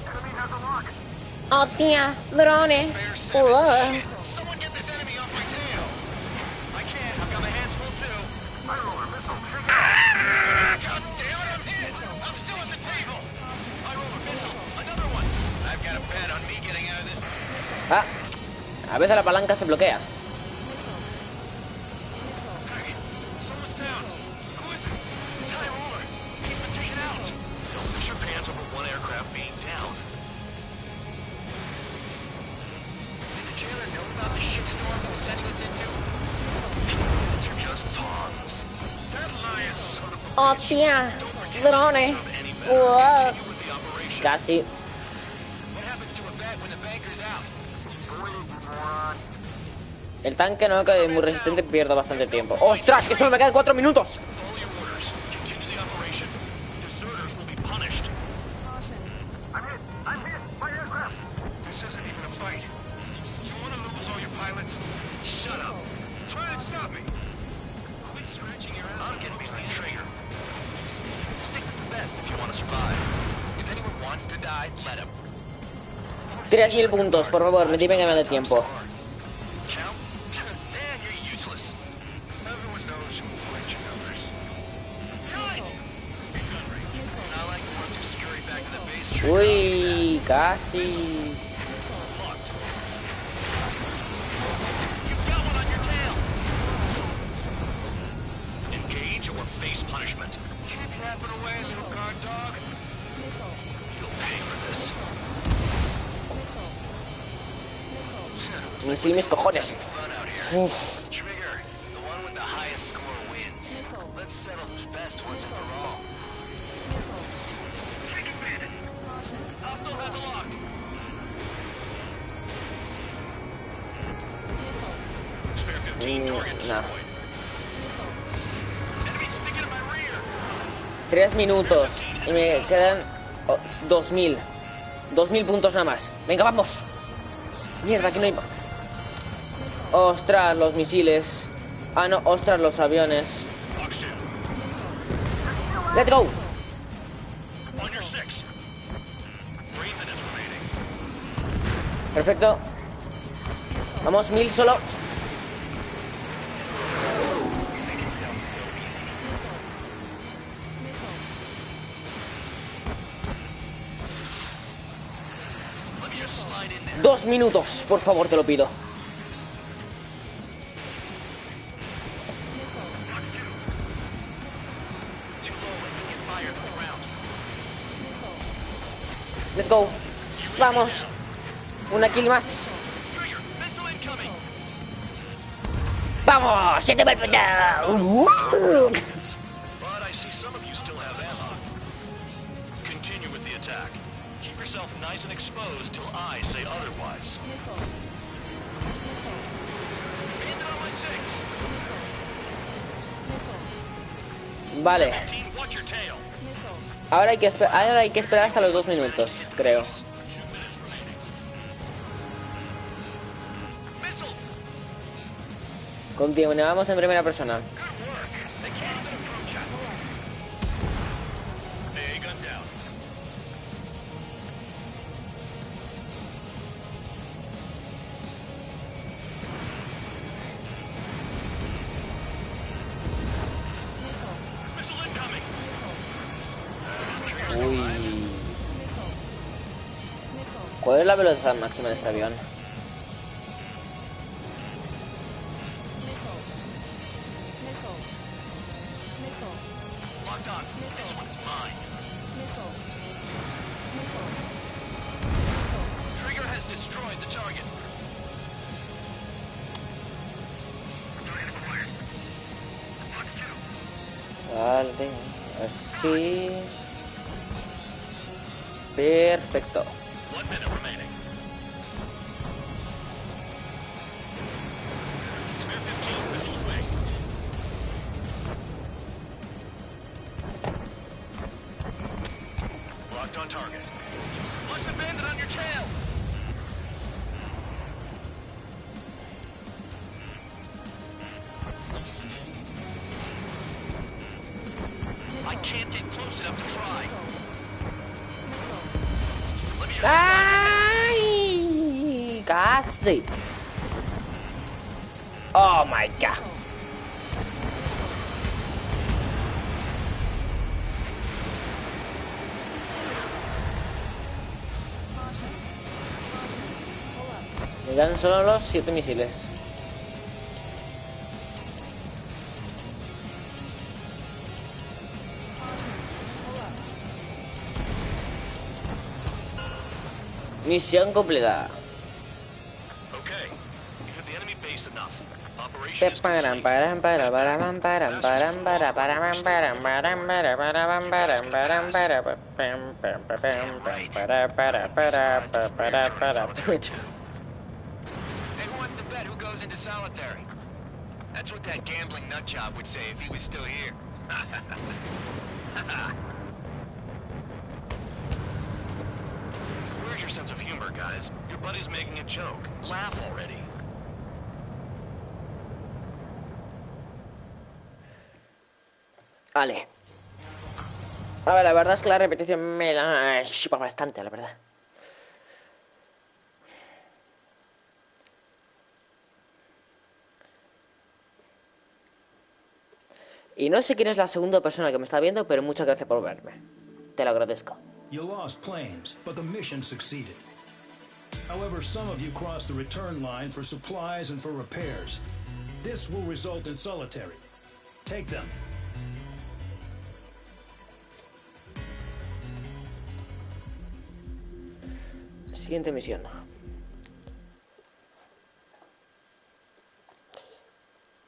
Enemy has a lock. ¡Oh, tía! ¡Drone! Spare 7. Someone get this enemy off my tail. I can't. I've got my hands full too. High roller missile, take it out. God damn it, I'm hit. I'm still at the table. I roll a missile. Another one. I've got a bet on me getting out of this. ¡Ah! A veces la palanca se bloquea. Hey, someone's down. Who is it? It's High Roller. He's been taken out. Don't push your pants over one aircraft being down. Did the jailer know about the shitstorm he was sending us into? These are just pawns. That lion son of a ¡Oh, bitch. tía! Don't pretend ¡Drone! you deserve any better. Continue with the operation. Casi. What happens to a bet when the banker's out? El tanque no, que es muy resistente, pierdo bastante tiempo. ¡Ostras! ¡Que solo me quedan 4 minutos! Follow your orders. Continue the operation. Deserters will be punished. I'm hit. I'm hit. My aircraft. This isn't even a fight. You want to lose all your pilots? Shut up. Try and stop me. Quit scratching your ass. I'm getting behind the trigger. Stick with the best if you want to survive. If anyone wants to die, let him. 3000 puntos, por favor, me dime que me da tiempo. Count? Man, you're useless. Everyone knows who will quench your numbers. Good! Gun range. I like the ones who scurry back to the base trigger. Uy, casi. Locked. You've got one on your tail. Engage or face punishment. Keep yapping away, little guard dog. You'll pay for this. Sí, mis cojones. Fun out here. Uf. Trigger, the one with the highest score wins. Let's settle who's best once and for all. Hostile has a lock. Spare 15. Target No. destroyed. Enemy sticking in my rear. 3 minutos. Y me quedan 2000. 2000 puntos nada más. Venga, vamos. Mierda, aquí no hay... Ostras, los misiles. Ah, no, ostras, los aviones. Fox 2. Let's go. On your 6. 3 minutes remaining. Perfecto. Vamos, 1000 solo. Let me just slide in there. 2 minutos, por favor, te lo pido. Too low, let's get fired on the ground. Let's go. Vamos. Una kill más. Trigger, missile incoming. ¡Vamos! ¡7 But I see some of you still have ammo. Continue with the attack. Keep yourself nice and exposed till I say otherwise. Vale. Ahora hay que esperar hasta los 2 minutos, creo. Continuamos en primera persona. Uy. ¿Cuál es la velocidad máxima de este avión? Vale, así. Perfecto. Locked on target. Watch the bandit on your tail! I can't get close enough to try. Let me just... ¡Ay! Casi. Oh my god. Me dan solo los 7 misiles. Misión completada. Who goes into solitary? That's what that gambling nutjob would say if he was still here. Where's your sense of humor, guys? Your buddy's making a joke. Laugh already. Vale. A ver, la verdad es que la repetición me la chupa bastante, la verdad. Y no sé quién es la segunda persona que me está viendo, pero muchas gracias por verme. Te lo agradezco. You lost planes, but the mission succeeded. However, some of you crossed the return line for supplies and for repairs. This will result in solitary. Take them. Siguiente misión.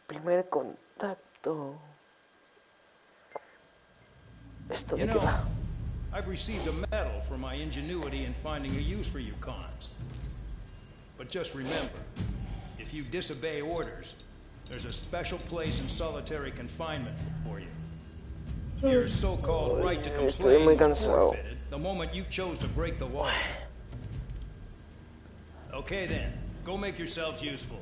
Primer contacto. ¿Esto de qué va? I've received a medal for my ingenuity in finding a use for you cons. But just remember, if you disobey orders, there's a special place in solitary confinement for you. Your so-called right to complain was forfeited the moment you chose to break the law. Okay then, go make yourselves useful.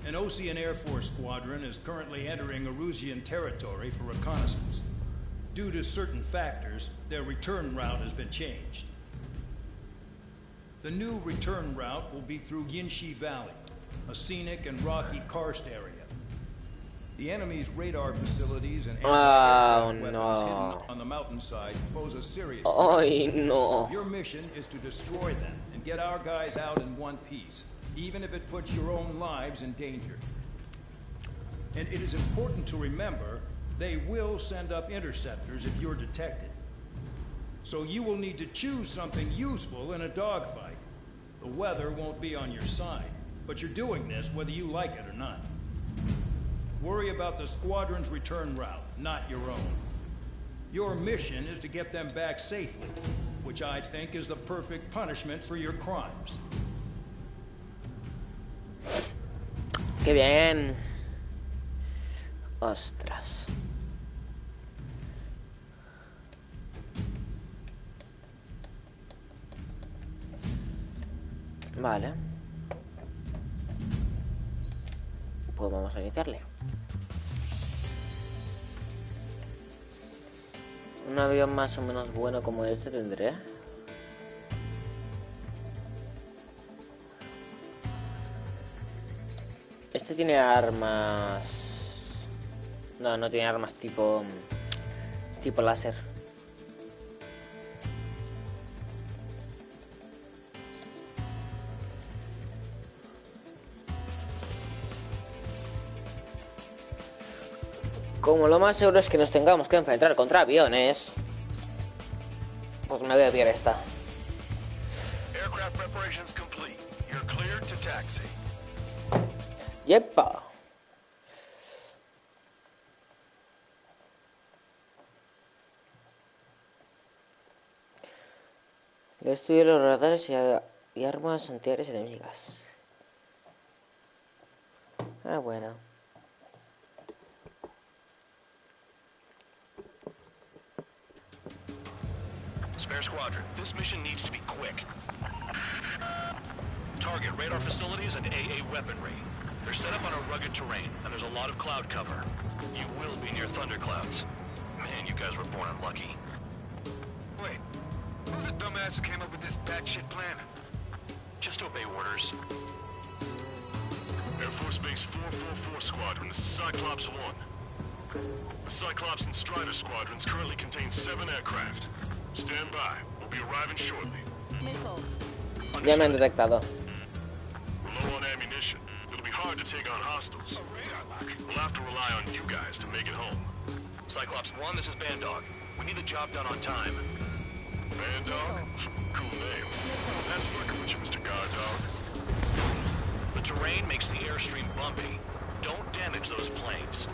An Ocean Air Force squadron is currently entering Erusian territory for reconnaissance. Due to certain factors, their return route has been changed. The new return route will be through Yinshi Valley, a scenic and rocky karst area. The enemy's radar facilities and anti-aircraft weapons hidden on the mountainside pose a serious threat. Your mission is to destroy them and get our guys out in one piece, even if it puts your own lives in danger. And it is important to remember, they will send up interceptors if you're detected. So you will need to choose something useful in a dogfight. The weather won't be on your side, but you're doing this whether you like it or not. Worry about the squadron's return route, not your own. Your mission is to get them back safely, which I think is the perfect punishment for your crimes. Qué bien. Ostras. Vale. Pues vamos a iniciarle. Un avión más o menos bueno como este tendré. Este tiene armas... No, no tiene armas tipo láser. Como lo más seguro es que nos tengamos que enfrentar contra aviones, pues me voy a pillar esta. Aircraft preparations complete. You're cleared to taxi. ¡Yepa! Le estudio los radares y armas antiaéreas enemigas. Ah, bueno. Spare Squadron, this mission needs to be quick. Target radar facilities and AA weaponry. They're set up on a rugged terrain, and there's a lot of cloud cover. You will be near thunderclouds. Man, you guys were born unlucky. Wait, who's the dumbass who came up with this batshit plan? Just obey orders. Air Force Base 444 Squadron, this is Cyclops 1. The Cyclops and Strider squadrons currently contain 7 aircraft. Stand by. We'll be arriving shortly. Ya me han detectado. We're low on ammunition. It'll be hard to take on hostiles. We'll have to rely on you guys to make it home. Cyclops 1, this is Bandog. We need the job done on time. Bandog? Cool name. That's working with you, Mr. Guard Dog. The terrain makes the airstream bumpy. Don't damage those planes.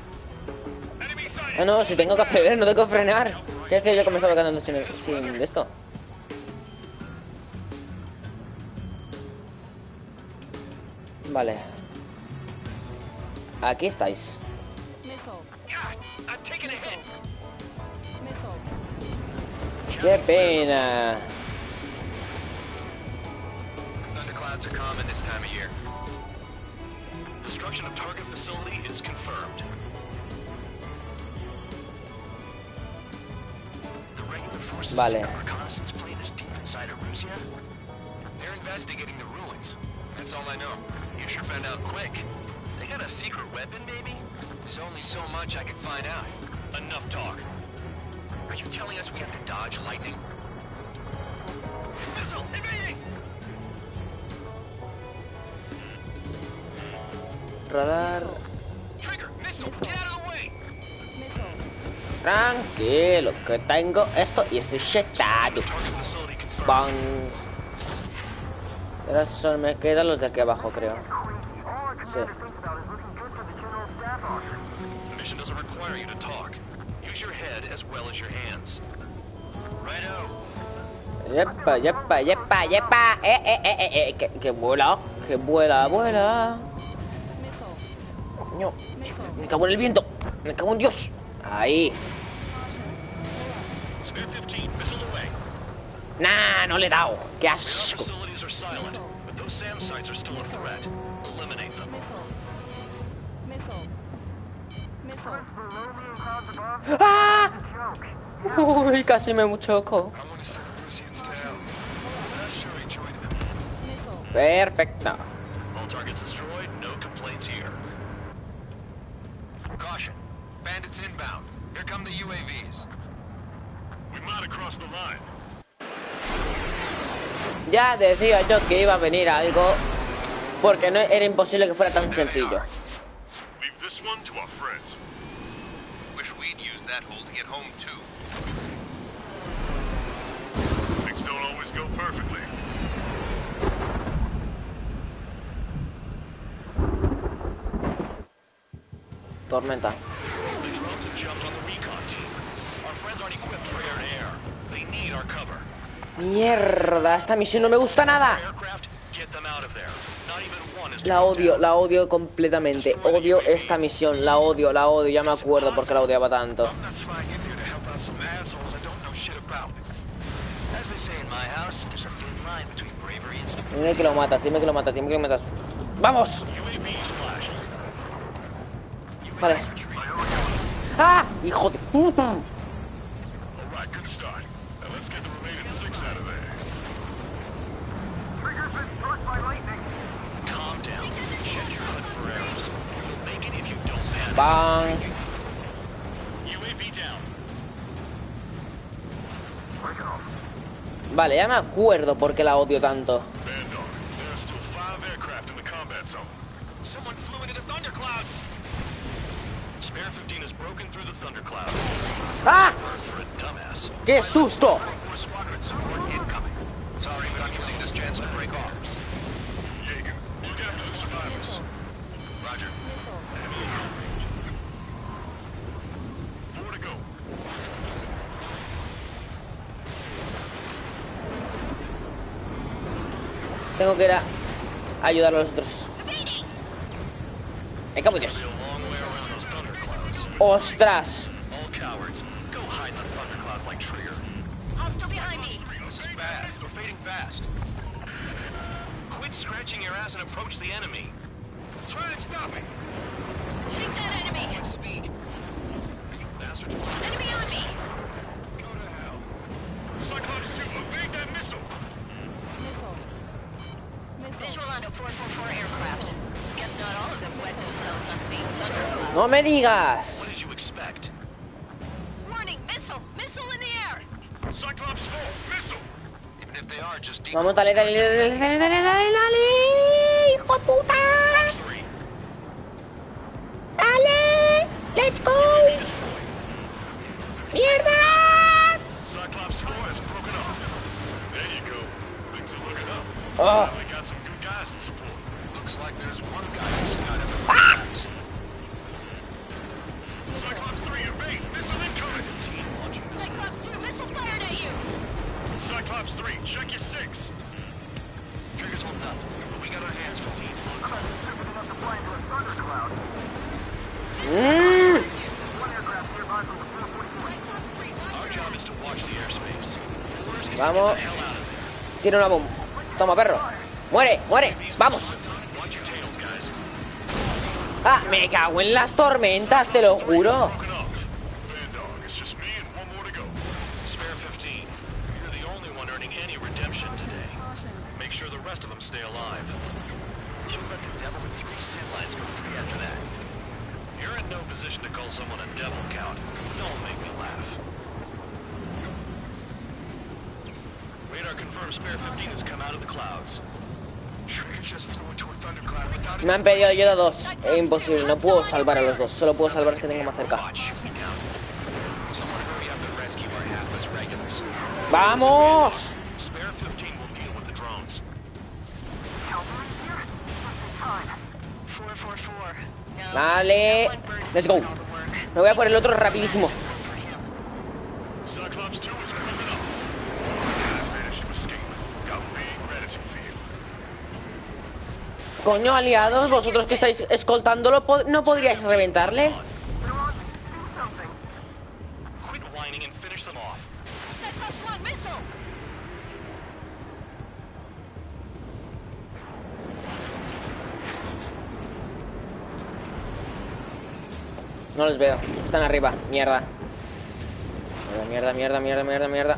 Ah, no, si tengo que acelerar, no tengo que frenar. ¿Qué decía yo que me estaba quedando sin esto? Vale. Aquí estáis. ¡Qué pena! Thunderclouds are common this time of year. Destruction of target facility is confirmed. Vale. Reconnaissance plane is deep inside of Russia. They're investigating the rulings. That's all I know. You sure found out quick. They got a secret weapon, maybe? There's only so much I can find out. Enough talk. Are you telling us we have to dodge lightning? Missile evading! Radar. Trigger, missile, get out of the way! Tranquilo, que tengo esto y estoy chetado. Bang. Ahora solo me quedan los de aquí abajo, creo. Sí. The mission doesn't require you to talk. Use your head as well as your hands. Righto. Yepa, yepa, yepa, yepa. Que vuela, vuela. Coño, me cago en el viento. Me cago en Dios. Ahí. Nah, no le he dado. Qué asco. ¡Ah! Uy, casi me choco. Perfecto. Caution. Bandits inbound. Here come the UAVs. We might have crossed the line. Ya decía yo que iba a venir algo, porque no era imposible que fuera tan sencillo. Leave this one to our friends. Wish we'd use that hole to get home too. Things don't always go perfectly. Tormenta. The drones have jumped on the recon team. Our friends aren't equipped for air-to-air. They need our cover. Mierda, esta misión no me gusta nada. La odio completamente. Odio esta misión, la odio, ya me acuerdo porque la odiaba tanto. As they say in my house, there's a thin line between bravery and stupidity. Dime que lo matas, dime que lo matas, dime que lo matas. ¡Vamos! Vale. ¡Ah! ¡Hijo de puta! Alright, good start. Now let's get the remaining 6 out of there. Trigger's been struck by lightning. Calm down. Check your HUD for errors. You'll make it if you don't panic. Bang. UAV down. Vale, ya me acuerdo por qué la odio tanto. Bad dog. There are still 5 aircraft in the combat zone. Someone flew into the thunderclouds. Spare 15 has broken through the thunderclouds. ¡Ah! Word for a dumbass. ¡Qué susto! Squadron support incoming. Sorry, but I'm using this chance to break off. Jaeger, look after the survivors. Roger. Enemy in range. 4 to go. Tengo que ir a ayudar a los otros. Me cago en Dios. ¡Ostras! All cowards, go hide in the thunderclouds like Trigger. Hostile behind me. This is bad. We're fading fast. Quit scratching your ass and approach the enemy. Try and stop me. Shoot that enemy. Speed. You bastards flying. Enemy on me. Go to hell. Cyclops 2, evade that missile. Visual on a 444 aircraft. Guess not all of them wet themselves on seeing thunderclouds. ¡No me digas! What did you expect? Warning, missile! Missile in the air! Cyclops 4, missile. Even if they are just deep. Vamos, dale, dale, dale, dale, dale, dale, dale, hijo de puta. Fox 3. Dale, let's go. Mierda. Cyclops 4 has broken off. There you go. Things are looking up. Oh. We got some good guys in support. Looks like there's one guy who's got everyone. Cyclops 3, evade. Missile incoming. Cyclops 2, missile fired at you! Cyclops 3, check your 6. Trigger's holding up, but we got our hands full. I'm not stupid enough to fly into a thundercloud. One aircraft nearby from the 444. Our job is to watch the airspace. Yours is to get Vamos. the hell out of there. Tira una bomba. Toma, perro. Muere, muere. Vamos. Watch your tails, guys. Ah, me cago en las tormentas, te lo juro. Broken off. Bad dog, it's just me and one more to go. Spare 15. You're the only one earning any redemption today. Make sure the rest of them stay alive. You let the devil with 3 sin lines go free after that. You're in no position to call someone a devil, Count. Don't make me laugh. Radar confirms Spare 15 has come out of the clouds. Trigger just flew into a thundercloud without Me han pedido ayuda 2. Es imposible, no puedo salvar a los dos. Solo puedo salvar a los que tengo más cerca. Watch. Someone hurry up and rescue our hapless regulars. ¡Vamos! Spare 15 will deal with the drones. 444. No, Vale. one bird is Let's go. doing all the work. Me voy a por el otro rapidísimo. Cyclops 2 is coming up. Guys managed to escape. Got big gratitude for you. Coño, aliados, vosotros que estáis escoltándolo, ¿no podríais reventarle? Quit whining and finish them off. Cyclops 1, missile! No los veo. Están arriba. Mierda. Mierda, mierda, mierda, mierda, mierda.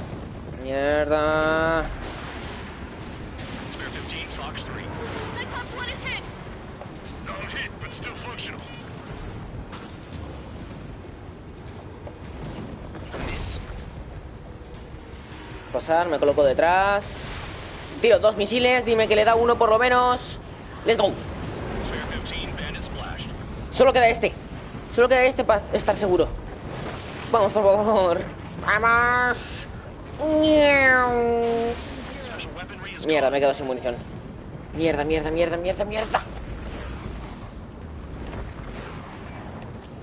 Mierda. Spare 15, Fox 3. Cyclops 1 is hit! Not hit, but still functional. Pasar, me coloco detrás. Tiro 2 misiles, dime que le da uno por lo menos. Let's go. Spare 15, bandit splashed. Solo queda este. Solo queda este para estar seguro. Vamos, por favor. Vamos. Special weaponry is Mierda, me he quedado sin munición. Mierda, mierda, mierda, mierda, mierda.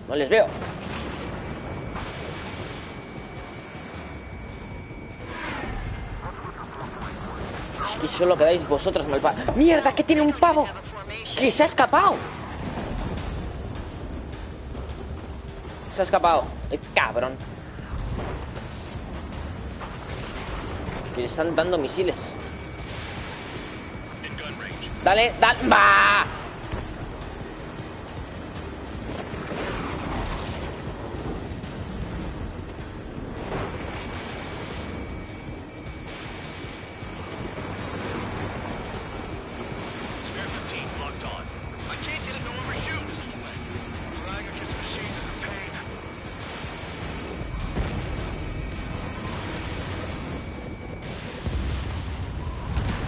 No les veo. Es que solo quedáis vosotros, malpa. ¡Mierda, que tiene un pavo! ¡Que se ha escapado! Se ha escapado. El cabrón. Que le están dando misiles. Dale, dale. ¡Bah!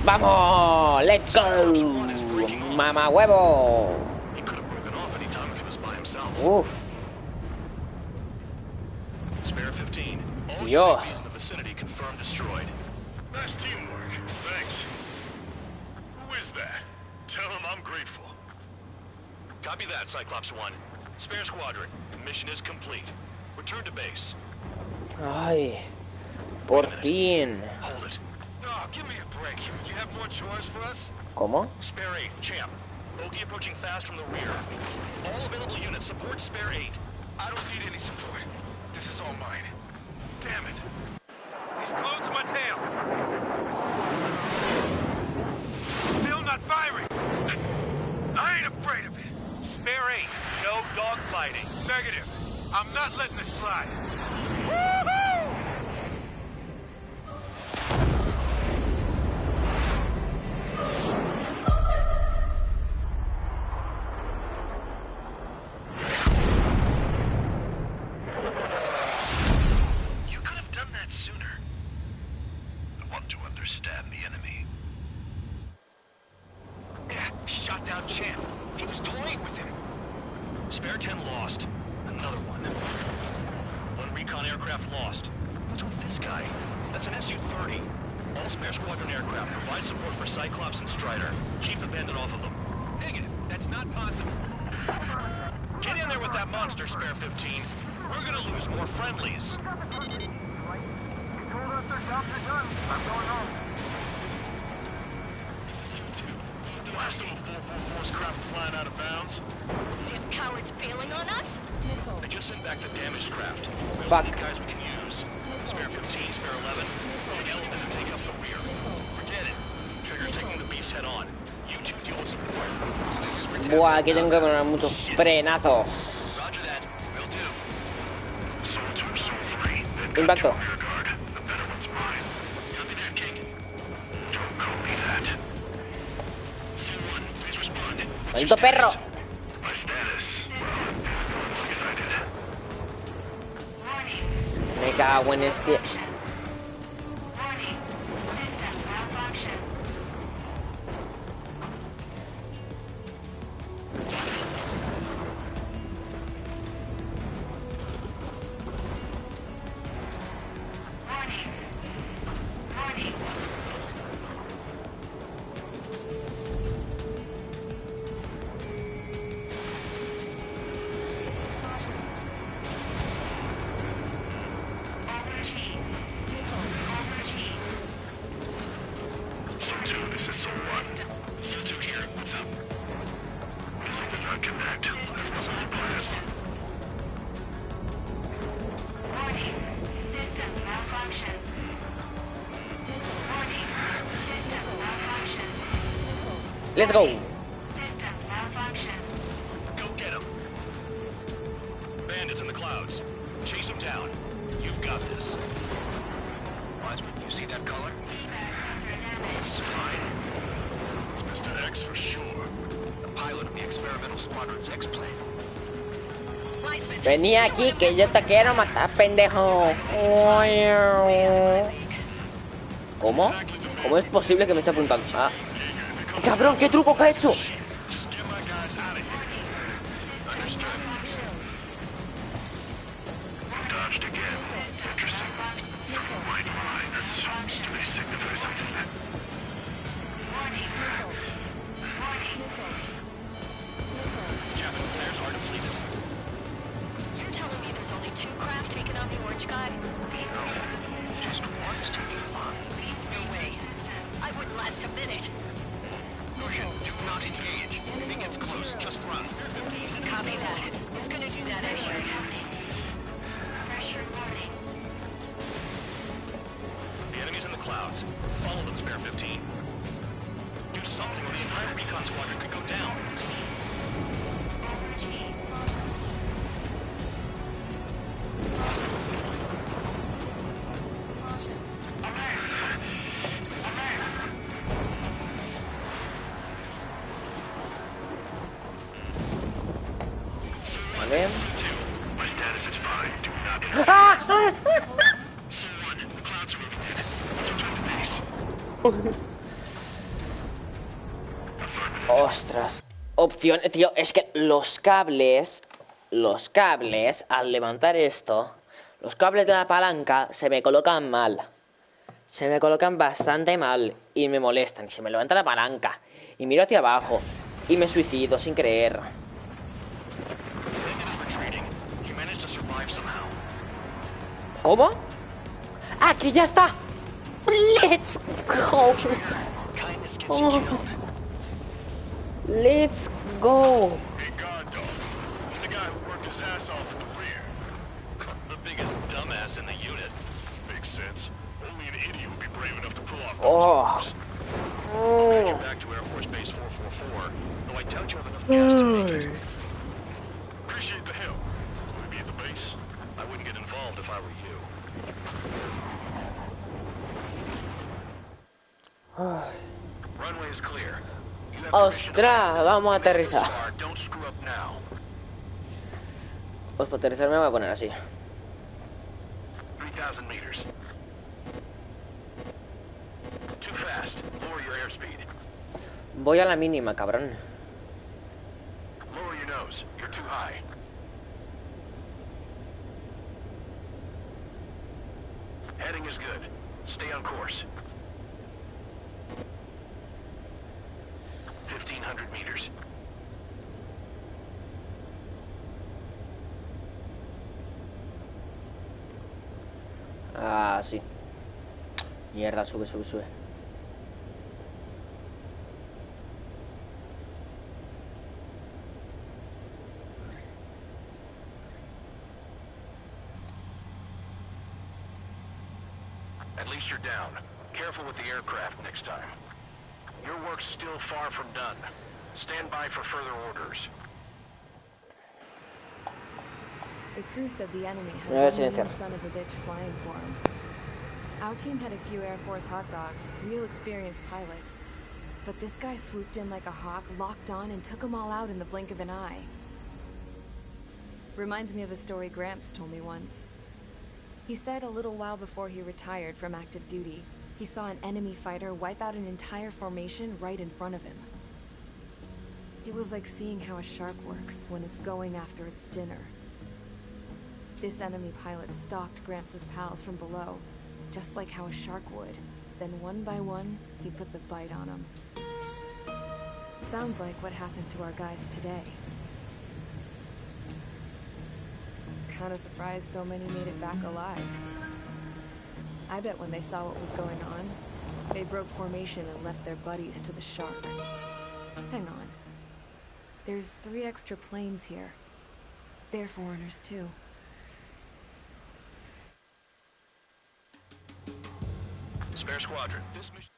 ¡Vamos! ¡Let's go! ¡Mamá huevo! Uf. Spare 15. All Yo. UAVs in the vicinity confirmed destroyed. Nice teamwork. Thanks. Who is that? Tell him I'm grateful. Copy that, Cyclops 1. Spare squadron. Mission is complete. Return to base. Ay. Por fin. Hold it. Oh, give me a break. You have more chores for us? ¿Cómo? Spare 8, champ. Bogey approaching fast from the rear. All available units support Spare 8. I don't need any support. This is all mine. Damn it. He's glued to my tail. Still not firing. I ain't afraid of it. Spare 8. No dogfighting. Negative. I'm not letting this slide. Woohoo! Spare 10 lost. Another one. One recon aircraft lost. What's with this guy? That's an Su-30. All Spare Squadron aircraft provide support for Cyclops and Strider. Keep the bandit off of them. Negative. That's not possible. Get in there with that monster, Spare 15. We're gonna lose more friendlies. Last of 444's craft flying out of bounds. Those damn cowards bailing on us? They just sent back the damaged craft. We Fuck. only need guys we can use. Spare 15, Spare 11. Throw an element to take up the rear. Forget it. Trigger's taking the beast head on. You two deal with support. So this is pretend. Buah, aquí tengo que poner muchos frenazos. Roger that. Will do. Soul 2, Soul 3. Then got Impacto. two rear guard. The better one's mine. Copy that, King. Don't call me that. Soul 1, please respond. ¡Maldito perro! My status. Well, excited. Me cago en es que... Soul 2, this is Soul 1. Soul 2 here. What's up? Guess we did not connect. That wasn't the plan. Let's go. Go get him. Bandits in the clouds. Chase them down. You've got this. Wiseman, you see that color? It's fine. It's Mr. X for sure. The pilot of the experimental squadron's X-plane. Wiseman. Vení aquí que yo te quiero matar, pendejo. ¿Cómo? ¿Cómo es posible que me esté apuntando? Ah. ¡Cabrón, qué truco que ha hecho! Just get my guys out of here. Understood. Dodged again. Interesting. From a white line, this may signify something. Javelin flares are depleted. You're telling me there's only 2 craft taking on the orange guy? No. Just one's taking on. No way. I wouldn't last a minute. Caution, do not engage. clouds. Follow them, Spare 15. Do something or the entire recon squadron could go down. Vale. My status is fine. Do not Someone, the clouds are moving in. Let's return to base. Ostras. Opción, tío, es que los cables, al levantar esto, los cables de la palanca se me colocan mal. Se me colocan bastante mal y me molestan. Y se me levanta la palanca y miro hacia abajo y me suicido sin creer. ¿Cómo? ¡Aquí ya está! ¡Let's go! Oh. Let's go! Hey, God Dog. Who's the guy who worked his ass off at the rear? The biggest dumbass in the unit. Makes sense. Only an idiot would be brave enough to pull off Oh. I'll get you back to Air Force Base 444, though I doubt you have enough gas to make it. Appreciate the help. Will we be at the base? I wouldn't get involved if I were you. Runway is clear. ¡Ostras! Vamos a aterrizar. Don't screw up now. Pues para aterrizar me voy a poner así. 3,000 meters. Too fast. Lower your airspeed. Voy a la mínima, cabrón. Lower your nose. You're too high. Heading is good. Stay on course. 1,500 meters. Ah, sí. Mierda, sube. At least you're down. Careful with the aircraft next time. Your work's still far from done. Stand by for further orders. The crew said the enemy had No, a sí, mean son of a bitch flying for him. Our team had a few Air Force hot dogs, real experienced pilots. But this guy swooped in like a hawk, locked on, and took them all out in the blink of an eye. Reminds me of a story Gramps told me once. He said a little while before he retired from active duty, he saw an enemy fighter wipe out an entire formation right in front of him. It was like seeing how a shark works when it's going after its dinner. This enemy pilot stalked Gramps' pals from below, just like how a shark would. Then one by one, he put the bite on them. Sounds like what happened to our guys today. Kinda surprised so many made it back alive. I bet when they saw what was going on, they broke formation and left their buddies to the shark. Hang on. There's 3 extra planes here. They're foreigners too. Spare Squadron, this mission...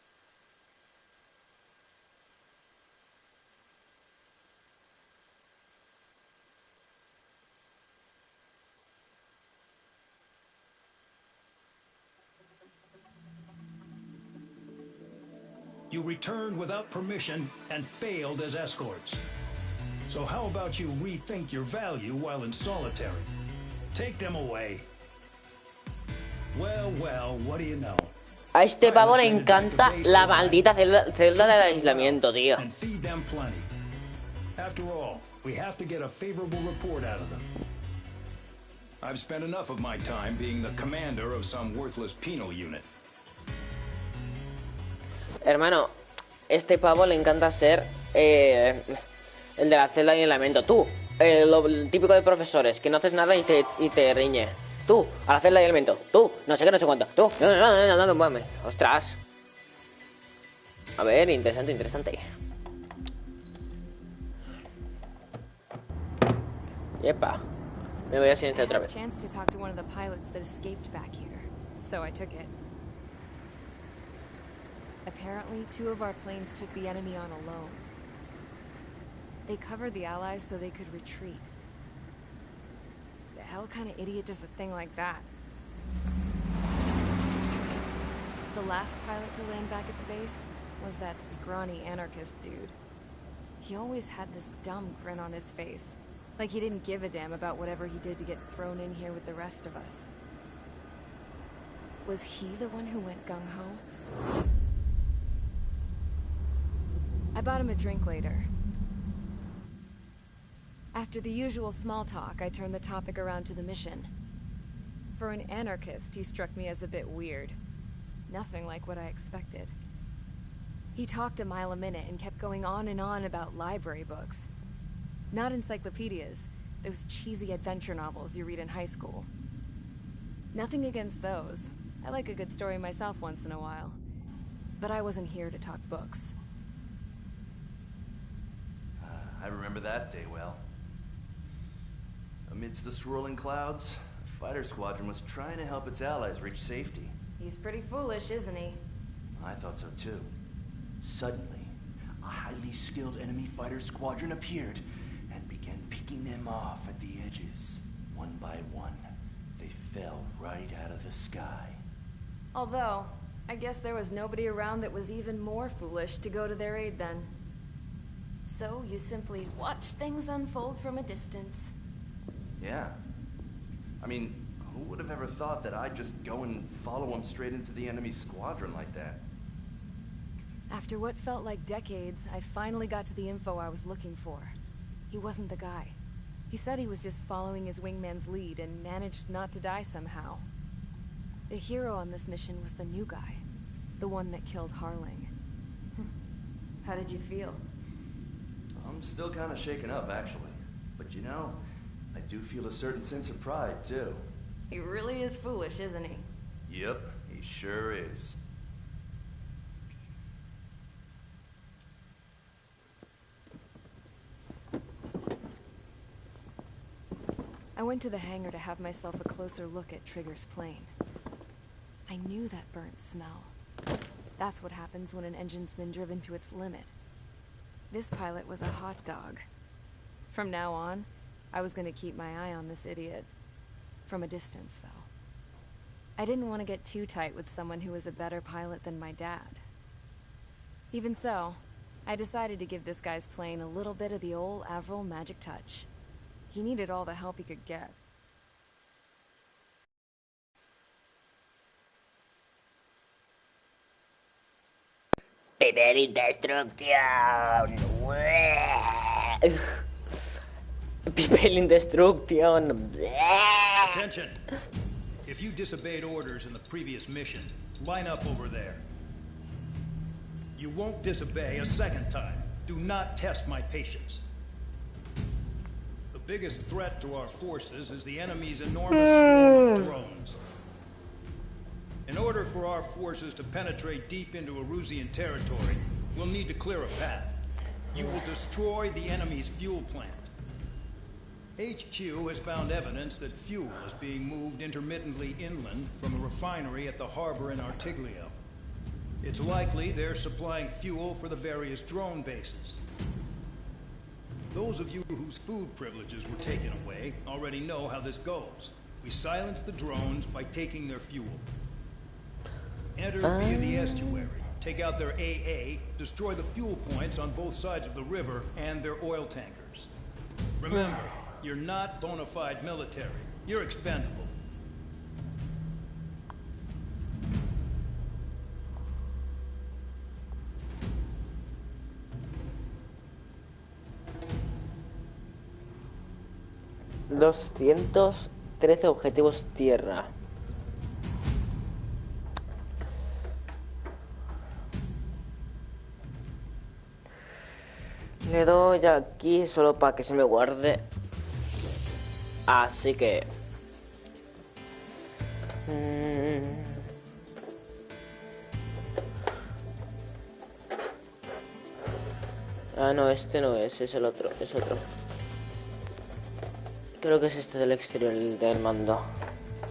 You returned without permission and failed as escorts. So how about you rethink your value while in solitary? Take them away. Well, what do you know? A este pavo le encanta la maldita celda del aislamiento, tío. And feed them plenty. After all, we have to get a favorable report out of them. I've spent enough of my time being the commander of some worthless penal unit. Hermano, este pavo le encanta ser el de la celda de aislamiento. Tú, lo típico de profesores, que no haces nada y te riñe. Tú, a la celda de aislamiento. Tú, no sé qué, no sé cuánto. Tú, no, muéveme. Ostras. A ver, interesante. Yepa. Me voy a silenciar otra vez. Chance to talk to one of the pilots that escaped back here, so I took it. Apparently, 2 of our planes took the enemy on alone. They covered the Allies so they could retreat. The hell kind of idiot does a thing like that? The last pilot to land back at the base was that scrawny anarchist dude. He always had this dumb grin on his face, like he didn't give a damn about whatever he did to get thrown in here with the rest of us. Was he the one who went gung-ho? I bought him a drink later. After the usual small talk, I turned the topic around to the mission. For an anarchist, he struck me as a bit weird. Nothing like what I expected. He talked a mile a minute and kept going on and on about library books. Not encyclopedias, those cheesy adventure novels you read in high school. Nothing against those. I like a good story myself once in a while. But I wasn't here to talk books. I remember that day well. Amidst the swirling clouds, a fighter squadron was trying to help its allies reach safety. He's pretty foolish, isn't he? I thought so too. Suddenly, a highly skilled enemy fighter squadron appeared and began picking them off at the edges. One by one, they fell right out of the sky. Although, I guess there was nobody around that was even more foolish to go to their aid then. So you simply watch things unfold from a distance. Yeah. I mean, who would have ever thought that I'd just go and follow them straight into the enemy squadron like that? After what felt like decades, I finally got to the info I was looking for. He wasn't the guy. He said he was just following his wingman's lead and managed not to die somehow. The hero on this mission was the new guy. The one that killed Harling. How did you feel? I'm still kind of shaken up, actually. But you know, I do feel a certain sense of pride, too. He really is foolish, isn't he? Yep, he sure is. I went to the hangar to have myself a closer look at Trigger's plane. I knew that burnt smell. That's what happens when an engine's been driven to its limit. This pilot was a hot dog. From now on, I was gonna keep my eye on this idiot. From a distance, though. I didn't want to get too tight with someone who was a better pilot than my dad. Even so, I decided to give this guy's plane a little bit of the old Avril magic touch. He needed all the help he could get. Papel Destruction. Papel Destruction. Attention! If you disobeyed orders in the previous mission, line up over there. You won't disobey a second time. Do not test my patience. The biggest threat to our forces is the enemy's enormous swarm of drones. In order for our forces to penetrate deep into Erusian territory, we'll need to clear a path. You will destroy the enemy's fuel plant. HQ has found evidence that fuel is being moved intermittently inland from a refinery at the harbor in Artiglio. It's likely they're supplying fuel for the various drone bases. Those of you whose food privileges were taken away already know how this goes. We silence the drones by taking their fuel. Enter via the estuary, take out their AA, destroy the fuel points on both sides of the river and their oil tankers. Remember, you're not bona fide military. You're expendable. $213 objetivos tierra. Le doy aquí solo para que se me guarde. Así que... Ah, no, este no es el otro, es otro. Creo que es este del exterior, el del mando.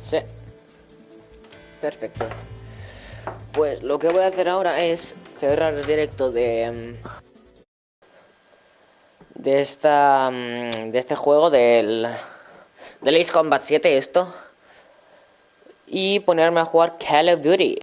Sí. Perfecto. Pues lo que voy a hacer ahora es cerrar el directo de este juego del Ace Combat 7 esto y ponerme a jugar Call of Duty.